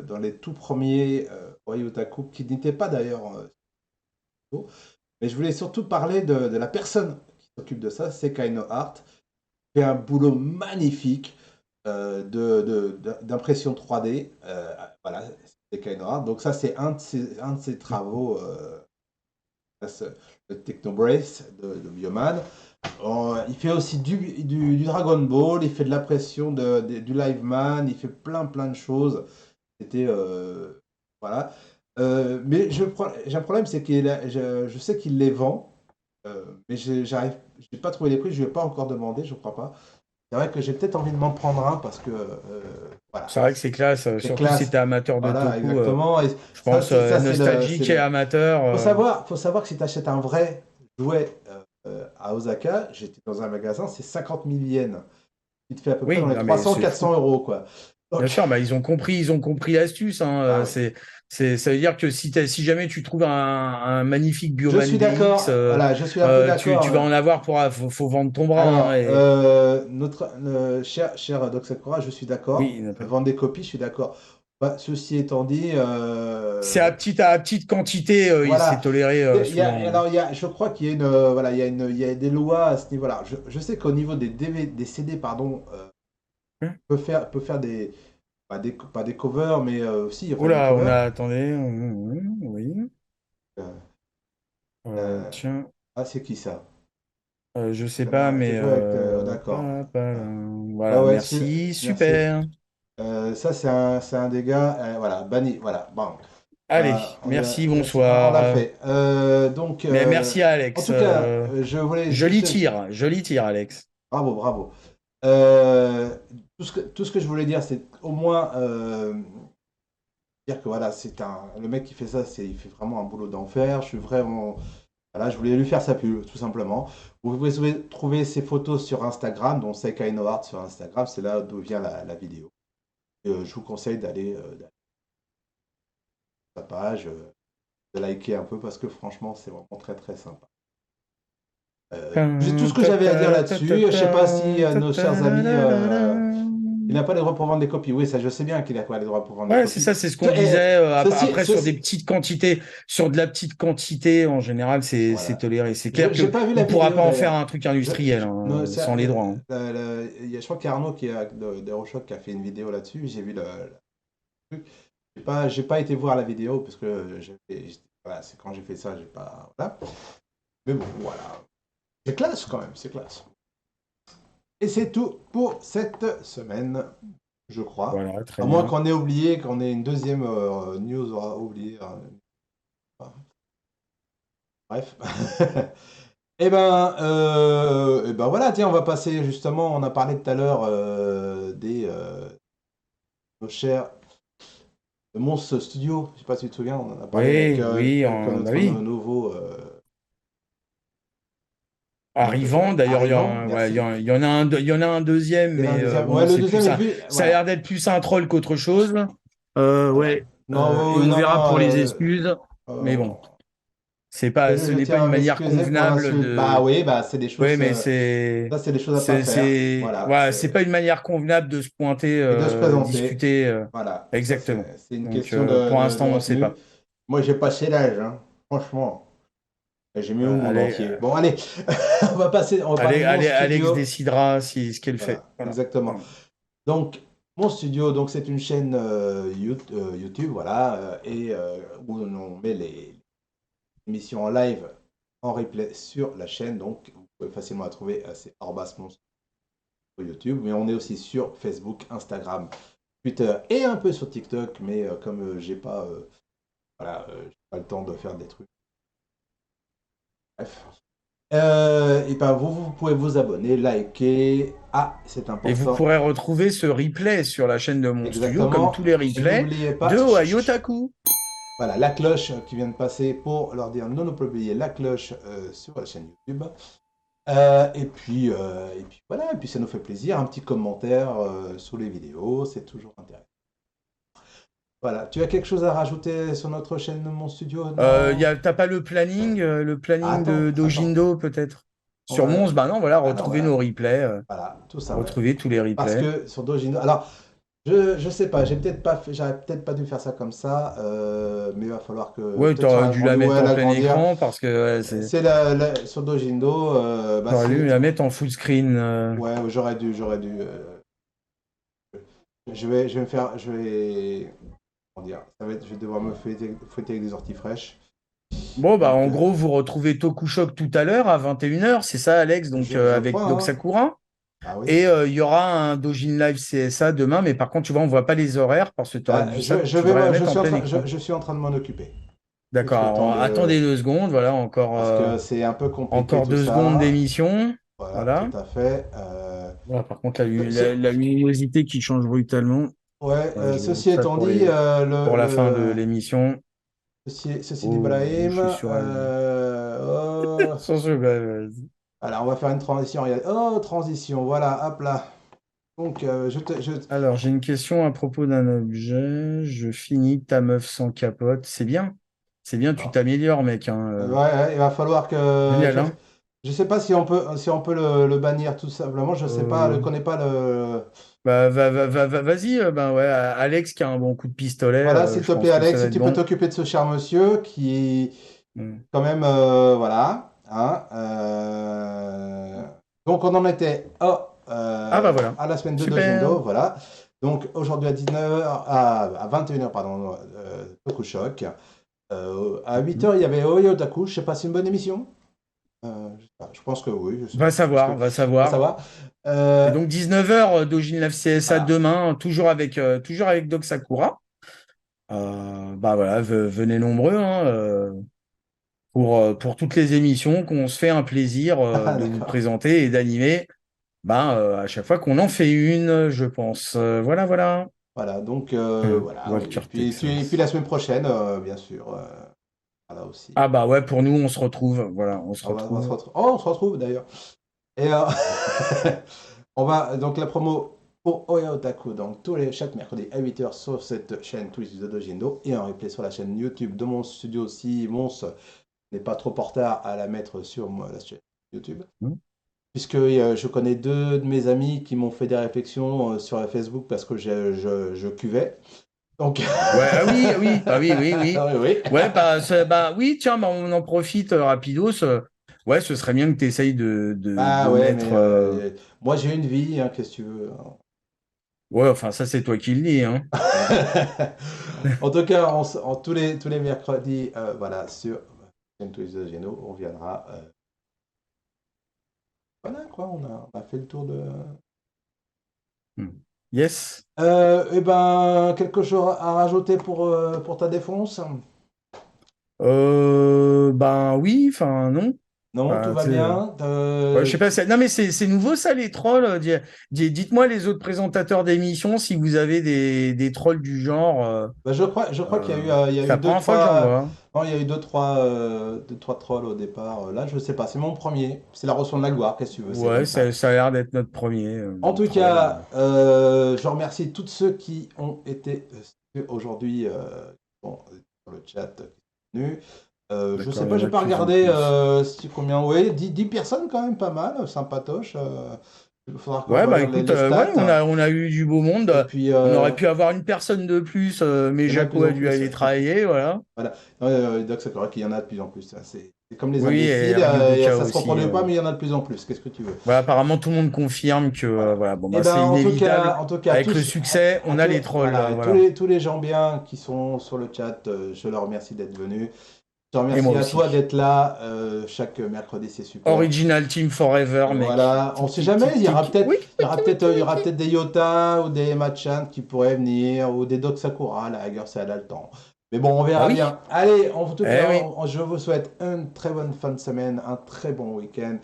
dans les tout premiers Otaku, qui n'étaient pas d'ailleurs. Mais je voulais surtout parler de la personne qui s'occupe de ça, Sekai no Art. Fait un boulot magnifique d'impression 3D. Voilà, Sekai no Art. Donc ça, c'est un de ses travaux, le Technobrace de Bioman. Il fait aussi du Dragon Ball, il fait de l'impression du Live Man, il fait plein de choses. C'était voilà. Mais j'ai un problème, c'est que je sais qu'il les vend, mais j'ai pas trouvé les prix, je lui ai pas encore demandé, je crois pas. C'est vrai que j'ai peut-être envie de m'en prendre un parce que voilà, C'est vrai que c'est classe, c'est surtout si classe. t'es amateur de Voilà, toku. exactement. Et Je pense ça c'est nostalgique et le. amateur. Faut savoir que si tu achètes un vrai jouet à Osaka, j'étais dans un magasin, c'est 50 000 yens. Il te fait à peu près Oui, dans les non, mais c'est fou. 300-400 euros, quoi. Bien Donc, sûr, bah, ils ont compris l'astuce. Hein. bah oui. Ça veut dire que si jamais tu trouves un magnifique Je Bioman suis BX, d'accord, voilà, je suis un peu d'accord. tu vas en avoir faut vendre ton bras. Hein, Alors, et... notre cher Doc Sakura, je suis d'accord. Oui, Vendre des copies, je suis d'accord. Bah, ceci étant dit, c'est à petite quantité, il s'est voilà. toléré souvent. Alors, je crois qu'il y a voilà, il y a des lois à ce niveau-là. Je sais qu'au niveau des CD, pardon, Hein. peut faire pas des covers, mais aussi, enfin des Oula, covers. attendez, oui. Euh, euh, Tiens, c'est qui ça? je sais pas, Je mais joue avec. D'accord. Ouais, voilà, ouais, merci, merci. super. Ça, c'est un des gars. Voilà, banni. Voilà, bon. Allez, merci, Merci, on l'a bonsoir. fait. Donc, Mais merci à en Alex. tout cas, je voulais juste. Joli tir, Alex. Bravo, bravo. Euh, tout ce que je voulais dire, c'est au moins dire que voilà, le mec qui fait ça, il fait vraiment un boulot d'enfer. Je suis vraiment. Voilà, je voulais lui faire sa pub, tout simplement. Vous pouvez trouver ses photos sur Instagram, dont Sekai no Art sur Instagram, c'est là d'où vient la vidéo. Je vous conseille d'aller sur sa page, de liker un peu parce que franchement, c'est vraiment très sympa. J'ai tout ce que j'avais à dire là-dessus. Je sais pas si nos chers amis, il n'a pas les droits pour vendre des copies. Oui, ça, je sais bien qu'il n'a pas les droits pour vendre des Ouais, c'est copies. ça, c'est ce qu'on disait. Après, sur des Ceci, petites quantités, sur de la petite quantité, en général, c'est voilà. toléré. C'est clair J'ai que pas vu la il pourra vidéo pas en faire d'ailleurs. un truc industriel Non, sans les droits. Hein. je crois qu'il y a Arnaud d'Aerochoc qui a fait une vidéo là-dessus. J'ai vu le truc. J'ai pas été voir la vidéo parce que voilà, c'est quand j'ai fait ça, j'ai pas. Voilà. Mais bon, voilà. C'est classe quand même, c'est classe. Et c'est tout pour cette semaine, je crois. Voilà, très À moins bien. qu'on ait oublié, qu'on ait une deuxième news à oublier. Bref. Eh ben voilà, tiens, on va passer justement, on a parlé tout à l'heure des nos chers Monstre Studio. Je sais pas si tu te souviens, on en a parlé avec, Bah notre oui. nouveau Arrivant, d'ailleurs, arrivant. Merci. il y en a un deuxième, Il y en a un mais deuxième. bon, Ouais, le c'est plus deuxième est ça. plus. Ça a l'air Voilà. d'être plus un troll qu'autre chose. Voilà. Ouais. Non, Et oui, on non, verra non. pour les excuses. Mais bon, ce Je n'est pas tiens à une manière m'excuser pour convenable l'insulte. Bah de. oui, bah c'est des Oui, choses. mais Ça, c'est des choses à pas faire. Voilà. voilà, c'est pas une manière convenable de se pointer, Et de se présenter. discuter. Voilà. Ça, Exactement. c'est une Donc, question pour l'instant, de on ne sait retenue. pas. Moi, j'ai passé l'âge, hein. Franchement. J'ai mis au monde Allez, entier. Bon, allez. On va parler de mon Alex studio. décidera ce qu'elle fait. Voilà, Voilà. exactement. Donc, mon studio, donc c'est une chaîne YouTube, voilà, où on met les émissions en live en replay sur la chaîne. Donc, vous pouvez facilement la trouver. C'est Orbas Mon sur YouTube, mais on est aussi sur Facebook, Instagram, Twitter et un peu sur TikTok. Mais comme j'ai pas, voilà, j'ai pas le temps de faire des trucs Bref. Et ben vous pouvez vous abonner, liker. Ah, c'est Et vous important. pourrez retrouver ce replay sur la chaîne de mon studio, comme tous Exactement. les Et replays n'oubliez pas, de chut, chut, chut. Ohayotaku. Voilà, la cloche qui vient de passer pour leur dire non oublier la cloche sur la chaîne YouTube. Et puis voilà, et puis ça nous fait plaisir. Un petit commentaire sous les vidéos, c'est toujours intéressant. Voilà, tu as quelque chose à rajouter sur notre chaîne de mon studio? Non. T'as pas le Ah, planning attends, de attends. Dojindo peut-être? On Sur va... Mons, bah non, voilà, Ah non, retrouvez voilà. nos replays, Voilà, tout ça, ouais. retrouvez tous les Parce replays. que sur Dojino. Alors, je sais pas, j'aurais peut-être pas dû faire ça comme ça, mais il va falloir que. Ouais, Peut-être sur t'aurais dû la l'agrandir. mettre Ouais, en plein l'agrandir. écran parce que ouais, C'est sur Dojindo, bah t'aurais dû c'est. la mettre en full screen. Ouais, j'aurais dû. Je vais me faire. Je vais. Comment dire? Je vais devoir me fouetter avec des orties fraîches. Bon, bah Donc, en gros, vous retrouvez Tokushock tout à l'heure à 21h, c'est ça, Alex, donc je avec crois, Doc hein. Sakura. Ah oui. Et il y aura un Dojin Live CSA demain, mais par contre, tu vois, on voit pas les horaires parce que Bah, je tu vais, devrais la je mettre en suis en plein train, écran. je suis en train de m'en occuper. D'accord, Juste le temps alors, de. attendez 2 secondes, voilà, Parce que c'est un peu compliqué encore tout 2 secondes ça. d'émission. Voilà, tout Voilà. à fait. Voilà, par contre, Ce- la luminosité qui change brutalement. ouais, Je vais mettre ceci ça étant dit, pour la fin de l'émission. ceci dit, Oh, je Brahim, suis sur un. Sans jeu, vas-y. voilà, on va faire une transition. Regardez. Oh, transition, voilà, hop là. Donc, Alors, j'ai une question à propos d'un objet. Je finis ta meuf sans capote. C'est bien. C'est bien, tu alors, t'améliores, mec, hein. ouais, ouais, il va falloir que Génial, hein? je sais pas si on peut le bannir tout simplement. Je sais pas, je Euh, connais pas le. Bah, vas-y, ben ouais, Alex qui a un bon coup de pistolet, Voilà, s'il je te plaît, pense que ça Alex, va si être tu peux bon. t'occuper de ce cher monsieur qui, Mm. quand même, voilà. Hein, donc, on en était Ah bah voilà, à la semaine de super. Dojindo, voilà. Donc, aujourd'hui à 19h, à 21h, pardon, Tokushock. À 8h, il y avait Oyo Otaku. Je sais pas, c'est une bonne émission? Je sais pas, je pense que oui, je sais Va pas. Parce que, savoir, va à savoir. savoir. Et donc 19h, Dojin Live CSA Voilà. demain, toujours avec Doc Sakura. Bah voilà, venez nombreux hein, pour toutes les émissions qu'on se fait un plaisir Ah, de vous d'accord. présenter et d'animer. Ben, à chaque fois qu'on en fait une, je pense. Voilà, voilà. Voilà, donc voilà. Walker Et puis Texas. la semaine prochaine, bien sûr. Voilà aussi. Ah bah ouais, pour nous, on se retrouve. Voilà, on se On va se retrouve. retrouver. Oh, on se retrouve d'ailleurs. Et on va donc la promo pour Oya Otaku, donc chaque mercredi à 8h sur cette chaîne Twitch de Dojindo et en replay sur la chaîne YouTube de mon studio si Mons n'est pas trop en retard à la mettre sur la chaîne YouTube. Hmm. Puisque je connais deux de mes amis qui m'ont fait des réflexions sur la Facebook parce que je cuvais. Donc, Ouais, ah oui, ah oui, ah oui, oui, oui. oui, oui. Ouais, bah oui, tiens, bah, on en profite rapidos. Ouais, ce serait bien que tu essayes Bah de ouais, mettre. mais moi j'ai une vie, hein, qu'est-ce que tu veux. Ouais, enfin, ça, c'est toi qui le dis, hein. En tout cas, tous les mercredis, voilà, sur chaîne Twitch de Geno, on viendra. Voilà quoi, on a fait le tour de. Hmm. Yes. Eh ben, quelque chose à rajouter pour ta défonce? Ben oui, enfin, non. Non, tout Enfin, va tu sais, bien. ouais, je sais pas, non mais c'est nouveau ça les trolls. Dites-moi les autres présentateurs d'émissions si vous avez des trolls du genre. Bah, je crois qu'il y a eu, il y a C'est eu la deux, première fois que j'en trois. vois. Non, il y a eu deux, trois trolls au départ. Là, je sais pas, c'est mon premier. C'est la rançon de la gloire, qu'est-ce que tu veux, c'est Ouais, comme ça. ça a l'air d'être notre premier En tout troll. cas, je remercie tous ceux qui ont été aujourd'hui bon, sur le chat qui sont venus. Je D'accord, sais il pas, y en j'ai a de pas plus en regardé plus. combien. Oui, 10 personnes quand même, pas mal, sympatoche. Il faudra que je Ouais, bah regarde écoute, les ouais, stats. on a eu du beau monde. Et puis, On aurait pu avoir une personne de plus, mais il y en a de plus Jaco en a dû plus. aller travailler, voilà. Voilà. Doc Sakura, qu'il y en a de plus en plus. C'est comme les Oui, et imbéciles, Ryudoka ça se aussi. reproduit pas, mais il y en a de plus en plus. Qu'est-ce que tu veux? Voilà, apparemment, tout le monde confirme que Voilà. voilà, bon, Et bah, ben, c'est en inévitable. tout cas, Avec le succès, on a les trolls. voilà, et tous Voilà. les, tous les gens bien qui sont sur le chat, je leur remercie d'être venus. Je te Et moi remercie à toi aussi. d'être là chaque mercredi, c'est super. Original Team Forever, mec. Voilà, on sait Tiki, jamais, tic, tic. Wiki, wiki, il wiki, y aura wiki. peut-être des Yota ou des Machan qui pourraient venir, ou des Doc Sakura, la rigueur, c'est elle a le temps. Mais bon, on verra Ah oui. bien. Allez, en tout cas, Oui. je vous souhaite une très bonne fin de semaine, un très bon week-end.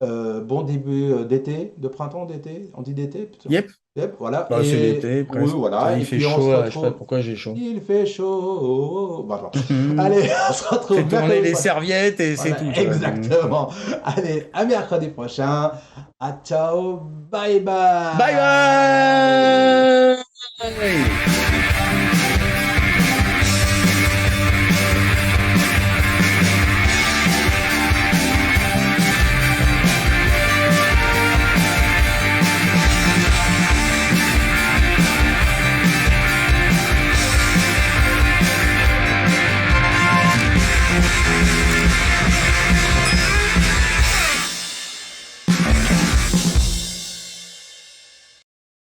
Bon début d'été, de printemps, d'été. On dit d'été plutôt. Yep. Yep, voilà. Bah, c'est Et l'été, oui, presque. voilà. Il Et fait puis on se chaud, là. Je sais pas retrouve. pourquoi j'ai chaud. Il fait chaud. Bah, bon. Allez, on se retrouve Fais tourner mercredi les prochain. serviettes et c'est Voilà, tout, tu vois. exactement. Allez, à mercredi prochain. À ciao. Bye bye. Bye bye!